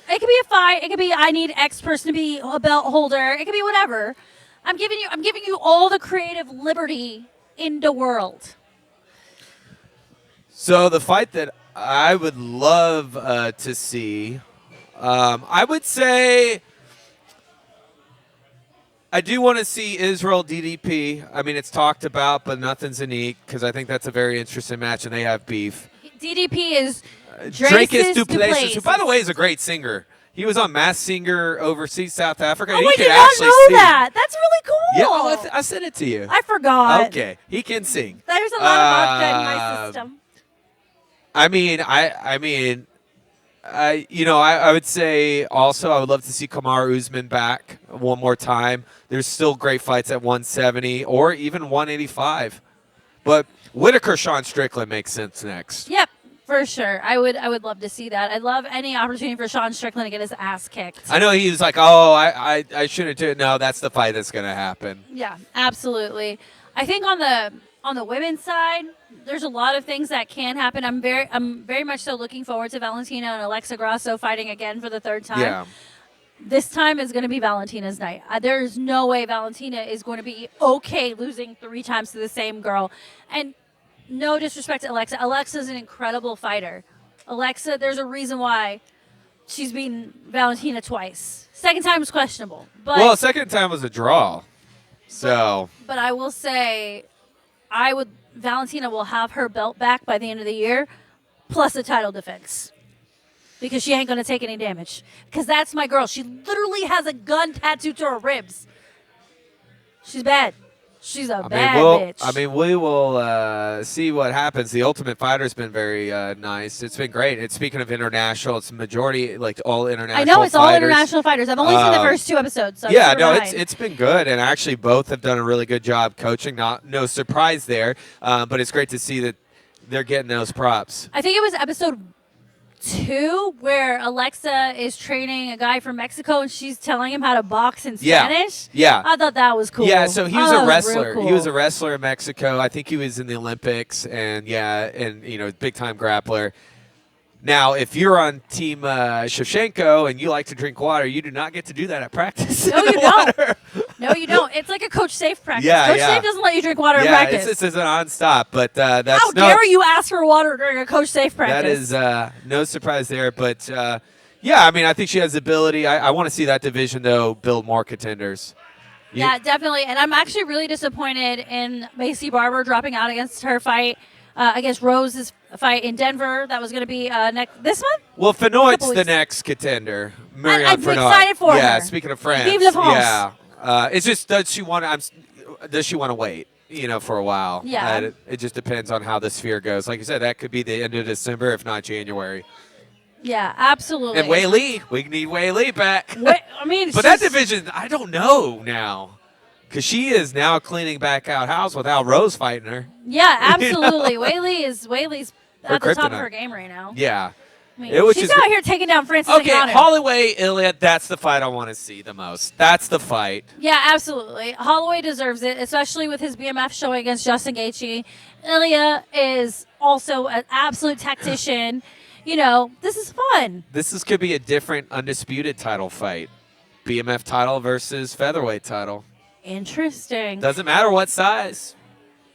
It could be a fight. It could be I need X person to be a belt holder. It could be whatever. I'm giving you all the creative liberty in the world. So the fight that I would love to see, I would say I do want to see Israel DDP. I mean, it's talked about, but nothing's unique because I think that's a very interesting match, and they have beef. DDP is Drakis Duplessis, Duplessis, who, by the way, is a great singer. He was on Masked Singer overseas, South Africa. Oh, he I can did not actually know sing. that. That's really cool. Yeah, oh, I sent it to you. I forgot. Okay, he can sing. There's a lot of vodka in my system. I would say also I would love to see Kamaru Usman back one more time. There's still great fights at 170 or even 185. But Whitaker, Sean Strickland makes sense next. Yep, for sure. I would love to see that. I'd love any opportunity for Sean Strickland to get his ass kicked. I know he was like, oh, I shouldn't do it. No, that's the fight that's going to happen. Yeah, absolutely. I think on the women's side, there's a lot of things that can happen. I'm very much so looking forward to Valentina and Alexa Grasso fighting again for the third time. Yeah. This time is going to be Valentina's night. There's no way Valentina is going to be okay losing 3 times to the same girl. And no disrespect to Alexa. Alexa's an incredible fighter. Alexa, there's a reason why she's beaten Valentina twice. Second time was questionable. But, second time was a draw. So. But I will say, Valentina will have her belt back by the end of the year, plus a title defense. Because she ain't going to take any damage. Because that's my girl. She literally has a gun tattooed to her ribs. She's bad. She's a bad bitch. I mean, we will see what happens. The Ultimate Fighter's been very nice. It's been great. It's speaking of international, it's majority like all international. I know it's fighters. all international fighters. I've only seen the first 2 episodes. So yeah, no, behind. it's been good, and actually both have done a really good job coaching. No surprise there, but it's great to see that they're getting those props. I think it was episode 2 where Alexa is training a guy from Mexico and she's telling him how to box in Spanish. Yeah. I thought that was cool. Yeah, so he was that a wrestler. real cool. He was a wrestler in Mexico. I think he was in the Olympics, and big time grappler. Now, if you're on Team Shevchenko and you like to drink water, you do not get to do that at practice. No, you don't. No, you don't. It's like a Coach Safe practice. Coach Safe doesn't let you drink water in practice. This is an on-stop, but that's How dare you ask for water during a Coach Safe practice? That is no surprise there, but I mean, I think she has the ability. I want to see that division, though, build more contenders. Yeah, definitely. And I'm actually really disappointed in Macy Barber dropping out against her fight. Against Rose's fight in Denver. That was going to be this month? Well, Fenoit's the next contender. Marion I'm Fenoit. excited for her. Yeah, speaking of France. Vive la France. Yeah. It's just, does she want to wait, for a while? Yeah. It just depends on how the sphere goes. Like you said, that could be the end of December, if not January. Yeah, absolutely. And Wei Li. We need Wei Li back. But that division, I don't know now. Because she is now cleaning back out house without Rose fighting her. Yeah, absolutely. Weili's at the top of kryptonite. her game right now. Yeah. I mean, she's out here taking down Francis Ngannou. Holloway, Ilya, that's the fight I want to see the most. That's the fight. Yeah, absolutely. Holloway deserves it, especially with his BMF showing against Justin Gaethje. Ilya is also an absolute tactician. This is fun. Could be a different undisputed title fight. BMF title versus featherweight title. Interesting. Doesn't matter what size.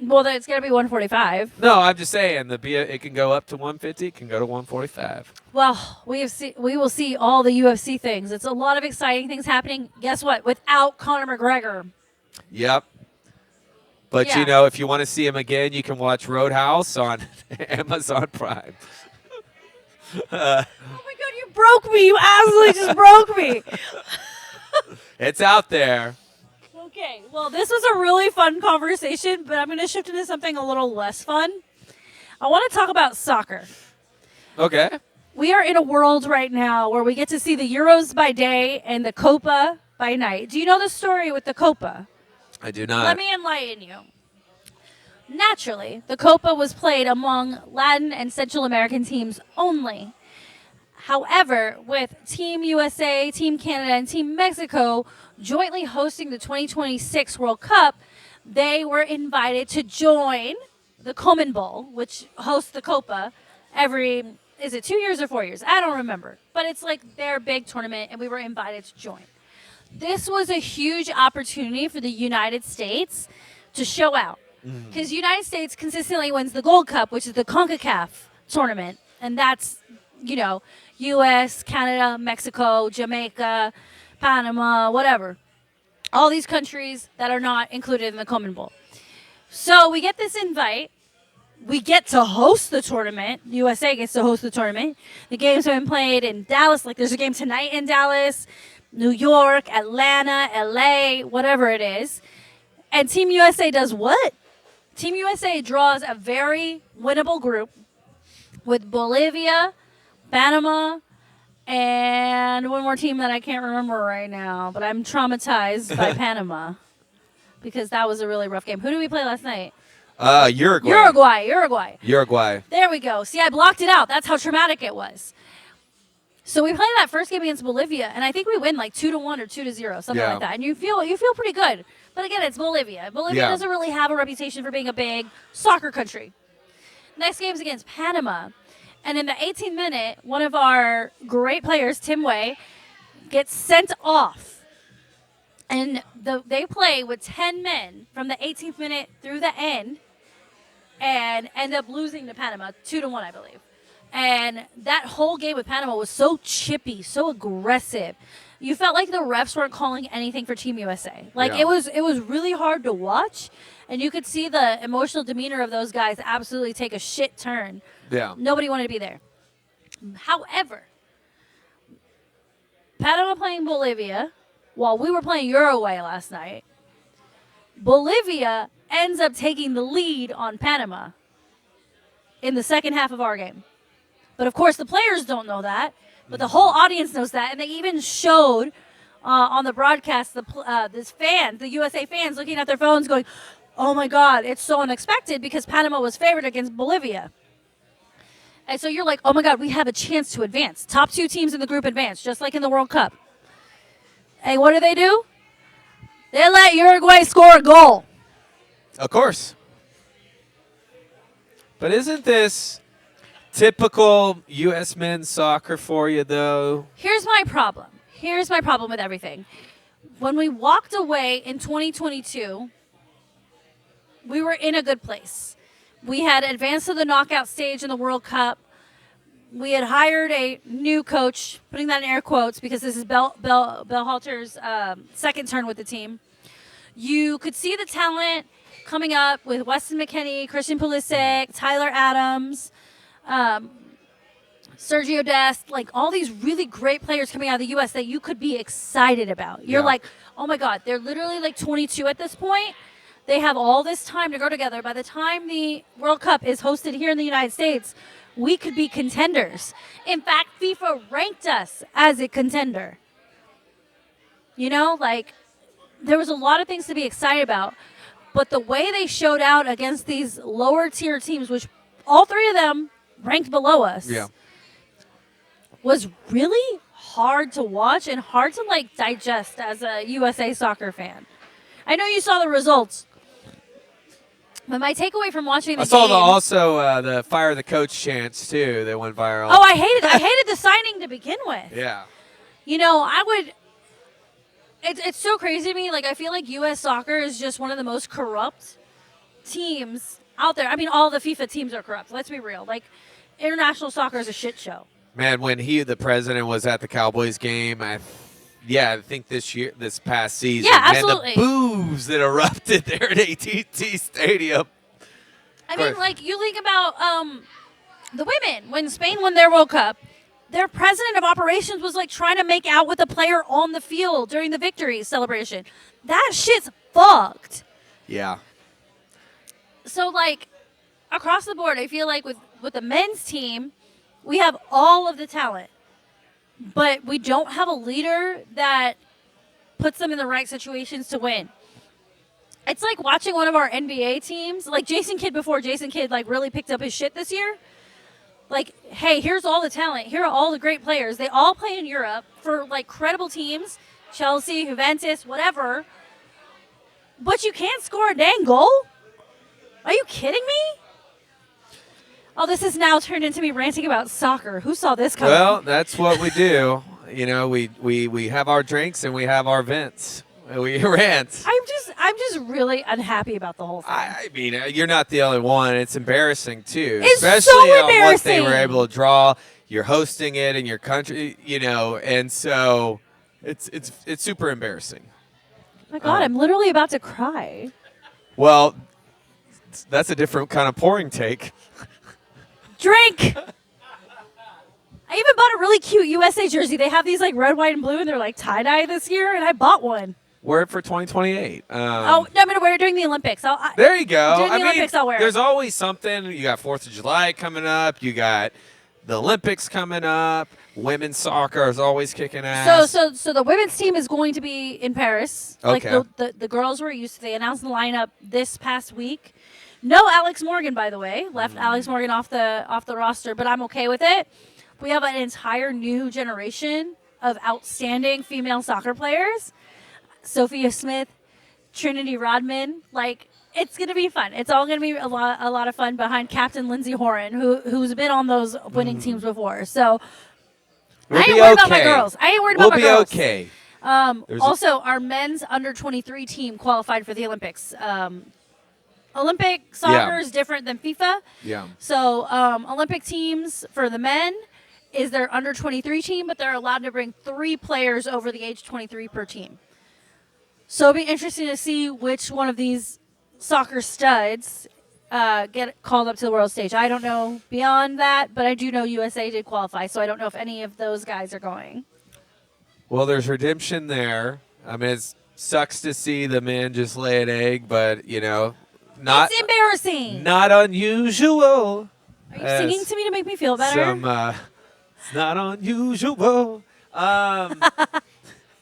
Well, it's going to be 145. No, I'm just saying it can go up to 150, it can go to 145. Well, we will see all the UFC things. It's a lot of exciting things happening. Guess what? Without Conor McGregor. Yep. But if you want to see him again, you can watch Roadhouse on Amazon Prime. Oh my God, you broke me. You absolutely just broke me. It's out there. Okay, well, this was a really fun conversation, but I'm going to shift into something a little less fun. I want to talk about soccer. Okay. We are in a world right now where we get to see the Euros by day and the Copa by night. Do you know the story with the Copa? I do not. Let me enlighten you. Naturally, the Copa was played among Latin and Central American teams only. However, with Team USA, Team Canada, and Team Mexico jointly hosting the 2026 World Cup, they were invited to join the Common Bowl, which hosts the Copa every, is it 2 years or 4 years? I don't remember. But it's like their big tournament, and we were invited to join. This was a huge opportunity for the United States to show out. Because the United States consistently wins the Gold Cup, which is the CONCACAF tournament. And that's, U.S., Canada, Mexico, Jamaica, Panama, whatever. All these countries that are not included in the Common Bowl. So we get this invite. We get to host the tournament. USA gets to host the tournament. The games have been played in Dallas. Like there's a game tonight in Dallas, New York, Atlanta, LA, whatever it is. And Team USA does what? Team USA draws a very winnable group with Bolivia, Panama, and one more team that I can't remember right now. But I'm traumatized by Panama because that was a really rough game. Who did we play last night? Uruguay. There we go. See, I blocked it out. That's how traumatic it was. So we played that first game against Bolivia, and I think we win like 2-1 or 2-0, something like that. And you feel pretty good. But again, it's Bolivia. Bolivia doesn't really have a reputation for being a big soccer country. Next game's against Panama. And in the 18th minute, one of our great players, Tim Way, gets sent off. And they play with 10 men from the 18th minute through the end and end up losing to Panama 2-1, I believe. And that whole game with Panama was so chippy, so aggressive. You felt like the refs weren't calling anything for Team USA. Like it was really hard to watch, and you could see the emotional demeanor of those guys absolutely take a shit turn. Yeah. Nobody wanted to be there. However, Panama playing Bolivia while we were playing Uruguay last night. Bolivia ends up taking the lead on Panama in the second half of our game. But of course, the players don't know that. But the whole audience knows that, and they even showed on the broadcast the USA fans looking at their phones, going, "Oh my God, it's so unexpected," because Panama was favored against Bolivia. And so you're like, "Oh my God, we have a chance to advance." Top two teams in the group advance, just like in the World Cup. Hey, what do? They let Uruguay score a goal. Of course. But isn't this typical U.S. men's soccer for you, though? Here's my problem with everything. When we walked away in 2022, we were in a good place. We had advanced to the knockout stage in the World Cup. We had hired a new coach, putting that in air quotes because this is Bill Halter's second turn with the team. You could see the talent coming up with Weston McKennie, Christian Pulisic, Tyler Adams, Sergio Dest, like all these really great players coming out of the U.S. that you could be excited about. You're like, oh my God, they're literally like 22 at this point. They have all this time to go together. By the time the World Cup is hosted here in the United States, we could be contenders. In fact, FIFA ranked us as a contender. There was a lot of things to be excited about. But the way they showed out against these lower tier teams, which all three of them ranked below us, was really hard to watch and hard to digest as a USA soccer fan. I know you saw the results, but my takeaway from watching the game... I saw the fire the coach chants too that went viral. Oh, I hated the signing to begin with. Yeah. It's so crazy to me. I feel like U.S. soccer is just one of the most corrupt teams out there. I mean, all the FIFA teams are corrupt. Let's be real. International soccer is a shit show. Man, when the president, was at the Cowboys game, I think this past season, yeah, absolutely. Man, the boos that erupted there at AT&T Stadium. I mean, you think about the women. When Spain won their World Cup, their president of operations was trying to make out with a player on the field during the victory celebration. That shit's fucked. Yeah. So across the board, I feel like with the men's team, we have all of the talent, but we don't have a leader that puts them in the right situations to win. It's like watching one of our NBA teams, like Jason Kidd before Jason Kidd really picked up his shit this year. Hey, here's all the talent. Here are all the great players. They all play in Europe for credible teams, Chelsea, Juventus, whatever. But you can't score a dang goal? Are you kidding me? Oh, this is now turned into me ranting about soccer. Who saw this coming? Well, that's what we do. You know, we have our drinks and we have our vents. We rant. I'm just really unhappy about the whole thing. I mean, you're not the only one. It's embarrassing too, It's especially so on what they were embarrassing. able to draw. You're hosting it in your country, you know, and so it's super embarrassing. Oh my God, I'm literally about to cry. Well, that's a different kind of pouring take. Drink. I even bought a really cute USA jersey. They have these like red, white, and blue, and they're like tie dye this year, and I bought one. Wear it for 2028. Oh, no, I'm gonna wear it during the Olympics. There you go. During the Olympics, I'll wear it. There's always something. You got 4th of July coming up. You got the Olympics coming up. Women's soccer is always kicking ass. So the women's team is going to be in Paris. Okay. Like the girls were used to. They announced the lineup this past week. No Alex Morgan, by the way. Left Alex Morgan off the roster, but I'm okay with it. We have an entire new generation of outstanding female soccer players. Sophia Smith, Trinity Rodman, like it's gonna be fun. It's all gonna be a lot of fun behind Captain Lindsay Horan, who's been on those winning teams before. So We'll I ain't be worried okay. about my girls. I ain't worried We'll about my be girls. okay. Also, our men's under 23 team qualified for the Olympics. Olympic soccer is different than FIFA. Yeah. So Olympic teams for the men is their under 23 team, but they're allowed to bring 3 players over the age 23 per team. So it'll be interesting to see which one of these soccer studs get called up to the world stage. I don't know beyond that, but I do know USA did qualify, so I don't know if any of those guys are going. Well, there's redemption there. I mean, it sucks to see the men just lay an egg, but you know, not It's embarrassing. not unusual. Are you singing to me to make me feel better? It's not unusual.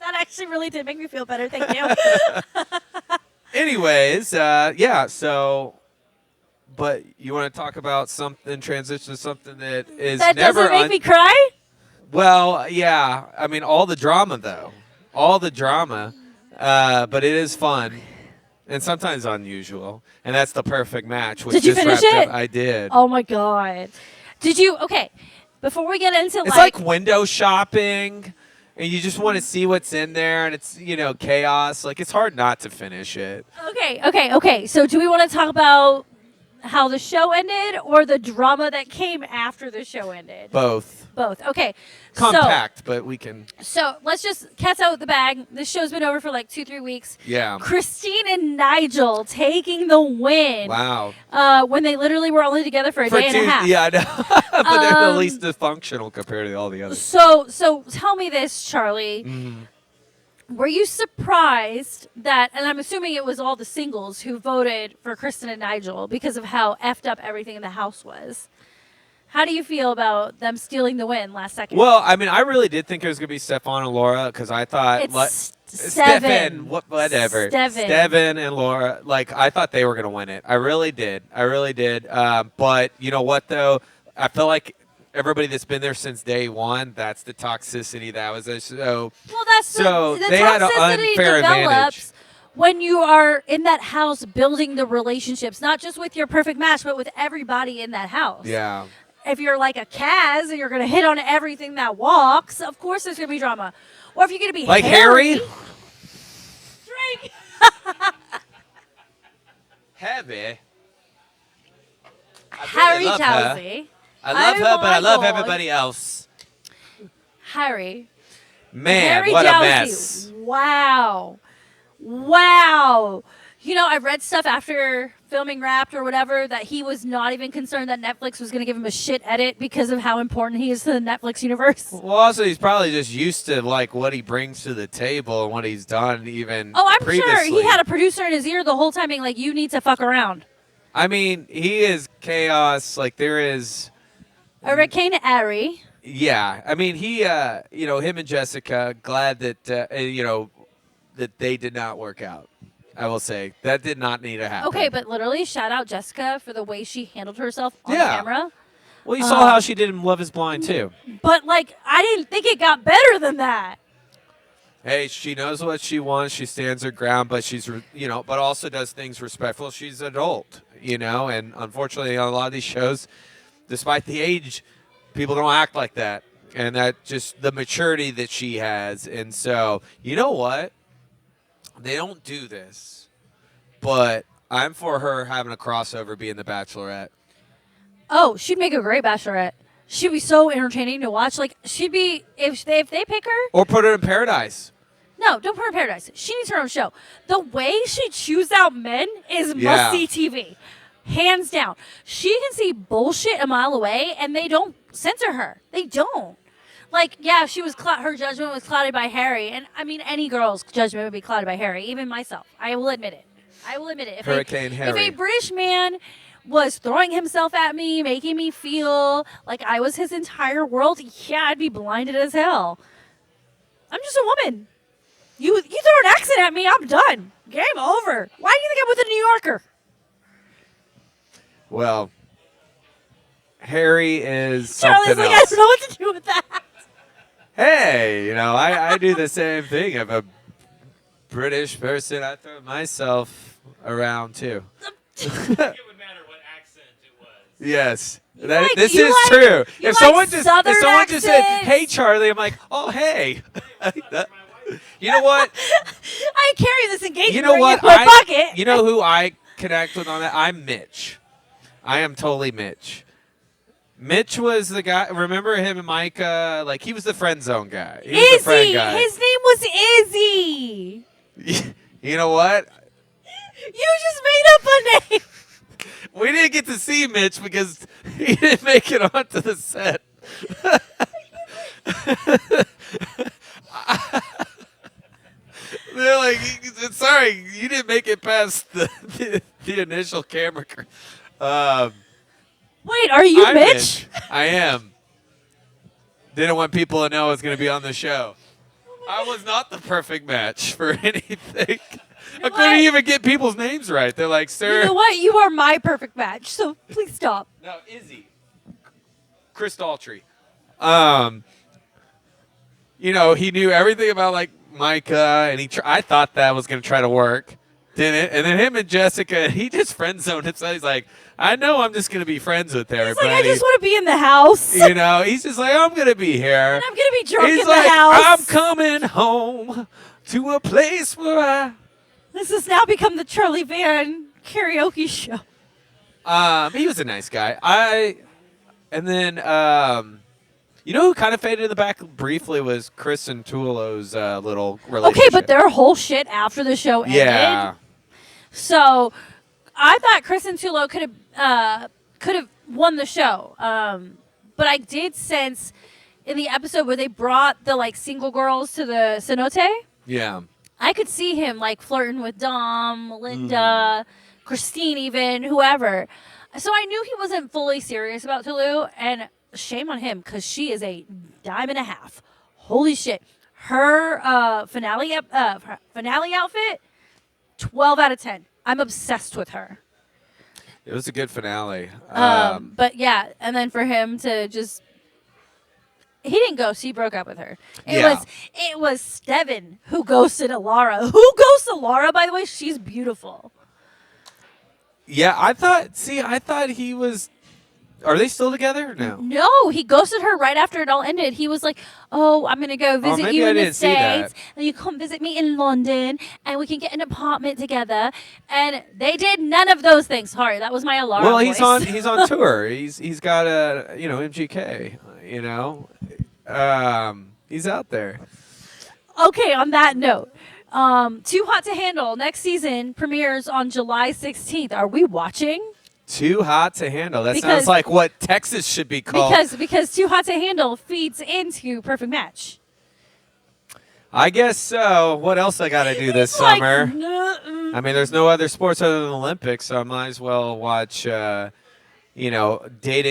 That actually really did make me feel better. Thank you. Anyways, yeah. So, but you want to talk about something? Transition to something that is That never. doesn't make me cry? Well, yeah. I mean, all the drama though, all the drama. But it is fun, and sometimes unusual. And that's the perfect match. Which Did you just finish wrapped it? Up. I did. Oh my God. Did you? Okay. Before we get into It's like window shopping, and you just want to see what's in there, and it's, you know, chaos. Like, it's hard not to finish it. Okay. So do we want to talk about how the show ended or the drama that came after the show ended? Both. Both. Okay. Compact, but we can. So let's just cat's out the bag. This show's been over for like 2-3 weeks. Yeah. Christine and Nigel taking the win. Wow. When they literally were only together for a day and a half. Yeah, I know. But they're the least dysfunctional compared to all the others. So tell me this, Charlie. Mm-hmm. Were you surprised that, and I'm assuming it was all the singles who voted for Kristen and Nigel because of how effed up everything in the house was? How do you feel about them stealing the win last second? Well, I mean, I really did think it was going to be Stefan and Laura because I thought. It's Stefan, whatever. Steven. And Laura, like, I thought they were going to win it. I really did. But you know what, though? I feel like everybody that's been there since day one, that's the toxicity that was there. So, Well, that's so the they had an toxicity unfair advantage. develops when you are in that house building the relationships, not just with your perfect match, but with everybody in that house. Yeah. If you're like a Kaz and you're going to hit on everything that walks, of course there's going to be drama. Or if you're going to be Like Harry? Drink. Heavy. Harry love her. Chelsea. I love Oh her, but I my love God. everybody else. Harry. Man, Harry what a Chelsea. mess. Wow. You know, I read stuff after filming Wrapped or whatever that he was not even concerned that Netflix was going to give him a shit edit because of how important he is to the Netflix universe. Well, also, he's probably just used to, like, what he brings to the table and what he's done even Oh, I'm previously. sure he had a producer in his ear the whole time being like, you need to fuck around. I mean, he is chaos. Like, there is... Hurricane Harry. Yeah. I mean, he, you know, him and Jessica, glad that, you know, that they did not work out. I will say. That did not need to happen. Okay, but literally, shout out Jessica for the way she handled herself on Yeah. camera. Well, you saw how she did in Love is Blind, too. But, like, I didn't think it got better than that. Hey, she knows what she wants. She stands her ground, but she's, you know, but also does things respectful. She's an adult, you know, and unfortunately on a lot of these shows, despite the age, people don't act like that. And that just the maturity that she has. And so, you know what? They don't do this, but I'm for her having a crossover being the Bachelorette. Oh, she'd make a great Bachelorette. She'd be so entertaining to watch. Like, she'd be, if they pick her. Or put her in Paradise. No, don't put her in Paradise. She needs her own show. The way she chews out men is Yeah. must-see TV. Hands down. She can see bullshit a mile away, and they don't censor her. They don't. Like, yeah, she was her judgment was clouded by Harry. And, I mean, any girl's judgment would be clouded by Harry, even myself. I will admit it. Hurricane Harry. If a British man was throwing himself at me, making me feel like I was his entire world, yeah, I'd be blinded as hell. I'm just a woman. You throw an accent at me, I'm done. Game over. Why do you think I'm with a New Yorker? Well, Harry is Charlie's something like, else. I don't know what to do with that. Hey, I do the same thing. I'm a British person. I throw myself around too. I think it would matter what accent it was. Yes. like- This you is like- true. you If like someone just said, Southern "Hey Charlie," I'm like, "Oh hey." My wife. You know what? I carry this engagement You know ring what? in my pocket. You know who I connect with on that? I'm Mitch. I am totally Mitch. Mitch was the guy. Remember him and Micah? Like he was the friend zone guy. He was the friend Izzy. guy. His name was Izzy. You know what? You just made up a name. We didn't get to see Mitch because he didn't make it onto the set. They're like, sorry, you didn't make it past the initial camera crew. Wait, are you I'm Mitch? I am. Didn't want people to know I was going to be on the show. I was not the perfect match for anything. I couldn't even get people's names right. They're like, sir. You know what? You are my perfect match, so please stop. No, Izzy. Chris Daltrey. You know, he knew everything about like Micah, and I thought that was going to try to work. Didn't. And then him and Jessica, he just friend zoned himself. He's like, I know I'm just going to be friends with He's everybody. like, I just want to be in the house. You know, he's just like, I'm going to be here. And I'm going to be drunk He's in like, the house. I'm coming home to a place where I. This has now become the Charlie Van karaoke show. He was a nice guy. And then, you know who kind of faded in the back briefly was Chris and Tulo's little relationship. Okay, but their whole shit after the show ended. Yeah. So I thought Chris and Tulo could have won the show. But I did sense in the episode where they brought the like single girls to the cenote, Yeah. I could see him like flirting with Dom, Linda, Christine, even whoever. So I knew he wasn't fully serious about Tulu, and shame on him because she is a dime and a half. Holy shit! Her finale outfit, 12 out of 10. I'm obsessed with her. It was a good finale. But yeah, and then for him to just. He didn't ghost. He broke up with her. It was Steven who ghosted Alara. Who ghosted Alara, by the way? She's beautiful. Yeah, I thought he was. Are they still together? No. No, he ghosted her right after it all ended. He was like, "Oh, I'm gonna go visit maybe you I in the didn't see that. States, and you come visit me in London, and we can get an apartment together." And they did none of those things. Sorry, that was my alarm. Well, voice. he's on tour. He's got a MGK. He's out there. Okay, on that note, Too Hot to Handle next season premieres on July 16th. Are we watching? Too hot to handle. That Because- sounds like what Texas should be called. Because Too Hot to Handle feeds into Perfect Match. I guess so. What else I got to do this Like, summer? nuh-uh. I mean, there's no other sports other than the Olympics, so I might as well watch, Dating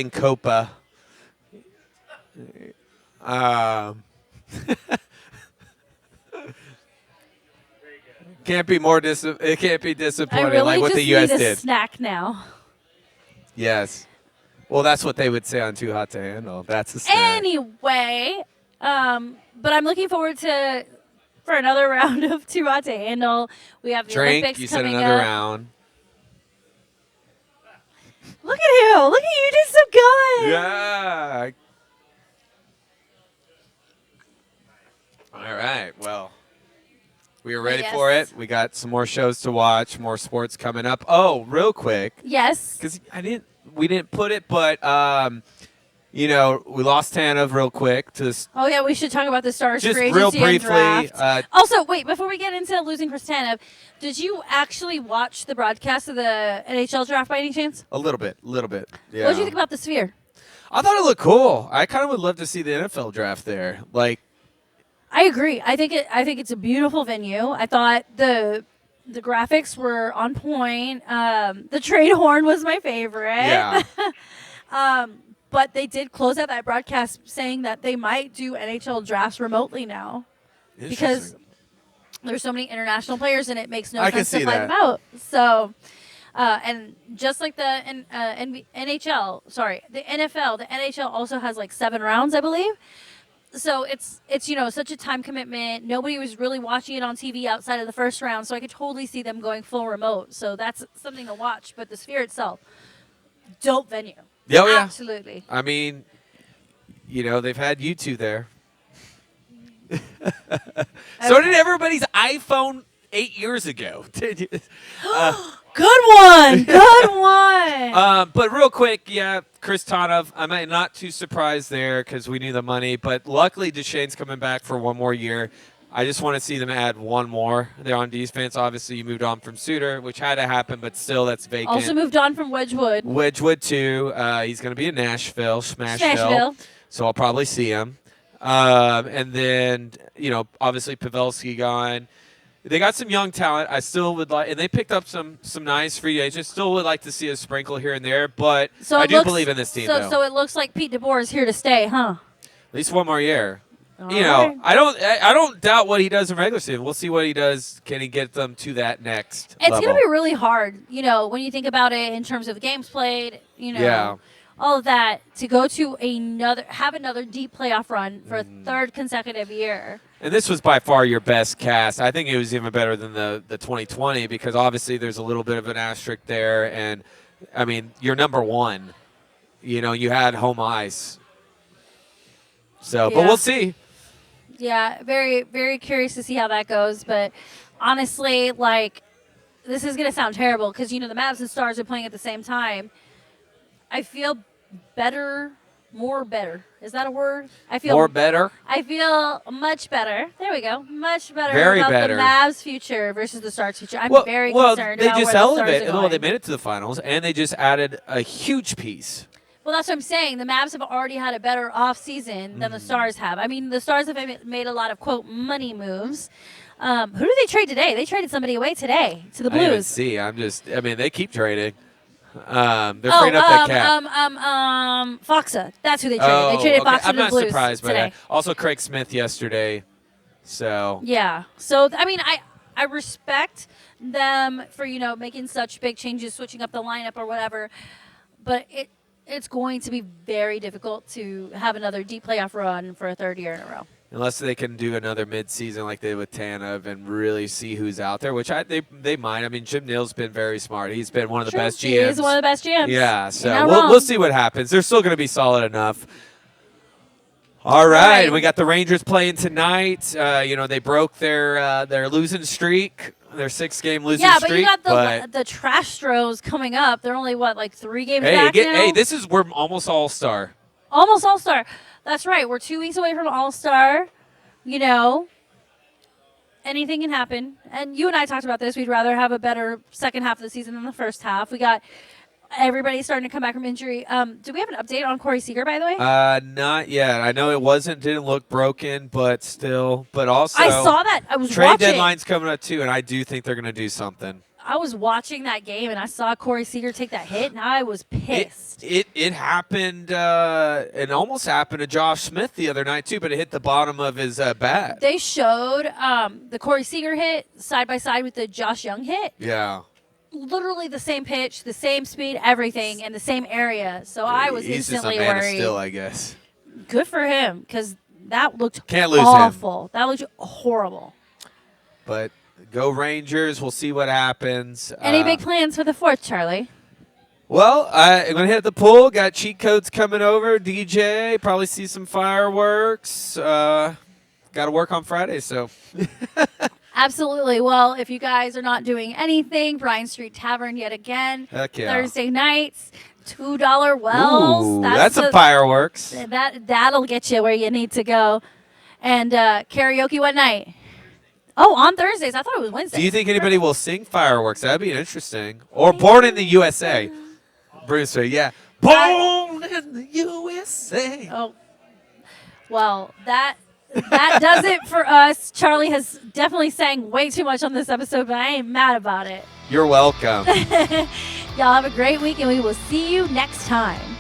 Copa. Can't be more it can't be I disappointing really like what just the U.S. need a did. snack now. Yes. Well, that's what they would say on Too Hot to Handle. That's a snack. Anyway, but I'm looking forward for another round of Too Hot to Handle. We have the Drink. Olympics You said coming another up. round. Look at you! Look at you! You did so good. Yeah. All right. Well, we are ready for Yes. it. We got some more shows to watch, more sports coming up. Oh, real quick, Yes. because we didn't put it, but we lost Tanev real quick to this. Oh yeah, we should talk about the Stars Just free real agency and briefly. draft. Also, wait, before we get into losing Chris Tanev, did you actually watch the broadcast of the NHL draft by any chance? A little bit. Yeah. What did you think about the Sphere? I thought it looked cool. I kind of would love to see the NFL draft there. Like, I agree. I think it's a beautiful venue. I thought the graphics were on point. The trade horn was my favorite. yeah. But they did close out that broadcast saying that they might do NHL drafts remotely now because Interesting. there's so many international players and it makes no I can sense to see fly that. them out. So, and just like the NHL, the NFL, the NHL also has like 7 rounds, I believe. So it's such a time commitment. Nobody was really watching it on TV outside of the first round, so I could totally see them going full remote. So that's something to watch. But the Sphere itself, dope venue. Oh, yeah. Absolutely. I mean, they've had you two there. So did everybody's iPhone 8 years ago. Good one. Good one. But real quick, yeah, Chris Tanev, I'm not too surprised there because we knew the money. But luckily, Duchesne's coming back for one more year. I just want to see them add one more there on defense. Obviously, you moved on from Suter, which had to happen, but still, that's vacant. Also moved on from Wedgwood. Wedgwood, too. He's going to be in Nashville, Smashville. so I'll probably see him. And then, obviously, Pavelski gone. They got some young talent. I still would like, and they picked up some nice free agents. Still would like to see a sprinkle here and there, but So I it do looks- believe in this team, So, though. so it looks like Pete DeBoer is here to stay, huh? At least one more year. All You know, right. I don't doubt what he does in regular season. We'll see what he does. Can he get them to that next It's level? going to be really hard, when you think about it in terms of games played, Yeah. all of that, to go to have another deep playoff run for a third consecutive year. And this was by far your best cast. I think it was even better than the 2020 because obviously there's a little bit of an asterisk there. And, I mean, you're number one. You had home ice. So, but Yeah. we'll see. Yeah, very, very curious to see how that goes. But honestly, this is going to sound terrible because, the Mavs and Stars are playing at the same time. I feel better, more better. Is that a word? I feel More better. I feel much better. There we go. Much better Very about better. the Mavs' future versus the Stars' future. I'm very well, concerned they about just where the Stars elevated. are Well, going. they made it to the finals, and they just added a huge piece. Well, that's what I'm saying. The Mavs have already had a better offseason than the Stars have. I mean, the Stars have made a lot of, quote, money moves. Who did they trade today? They traded somebody away today to the I didn't even Blues. see. They keep trading. They're freeing up that cap. Foxa. That's who they traded. They traded okay. Foxa I'm to the not Blues surprised by today. that. Also, Craig Smith yesterday. So Yeah. So, I mean, I respect them for, making such big changes, switching up the lineup or whatever. But it's going to be very difficult to have another deep playoff run for a third year in a row. unless they can do another midseason like they did with Tanev and really see who's out there, which they might. I mean, Jim Neal's been very smart. He's been one of the True. best GMs. He is one of the best GMs. Yeah, You're so not we'll wrong. see what happens. They're still going to be solid enough. All right, we got the Rangers playing tonight. They broke their losing streak, their 6-game losing Yeah, streak. but you got the Trastros coming up. They're only, 3 games hey, back now? we're almost all-star. Almost All-Star. That's right. We're 2 weeks away from All-Star. Anything can happen. And you and I talked about this. We'd rather have a better second half of the season than the first half. We got everybody starting to come back from injury. Do we have an update on Corey Seager, by the way? Not yet. I know didn't look broken, but still. But also, I saw that. I was trade watching. deadline's coming up too, and I do think they're going to do something. I was watching that game, and I saw Corey Seager take that hit, and I was pissed. It happened. It almost happened to Josh Smith the other night too, but it hit the bottom of his bat. They showed the Corey Seager hit side by side with the Josh Young hit. Yeah. Literally the same pitch, the same speed, everything in the same area. So I was He's just a instantly man of worried. steel, I guess. Good for him, because that looked Can't lose him. awful. That looked horrible. But go Rangers. We'll see what happens. Any big plans for the 4th, Charlie? Well, I'm going to hit the pool. Got cheat codes coming over. DJ. Probably see some fireworks. Got to work on Friday, so. Absolutely. Well, if you guys are not doing anything, Bryan Street Tavern yet again. Heck yeah. Thursday nights, $2 wells. Ooh, that's some fireworks. That'll get you where you need to go. And karaoke what night? Oh, on Thursdays. I thought it was Wednesday. Do you think anybody will sing fireworks? That'd be interesting. Or Born in the USA. Brewster, yeah. Born in the USA. Oh, well, that does it for us. Charlie has definitely sang way too much on this episode, but I ain't mad about it. You're welcome. Y'all have a great week, and we will see you next time.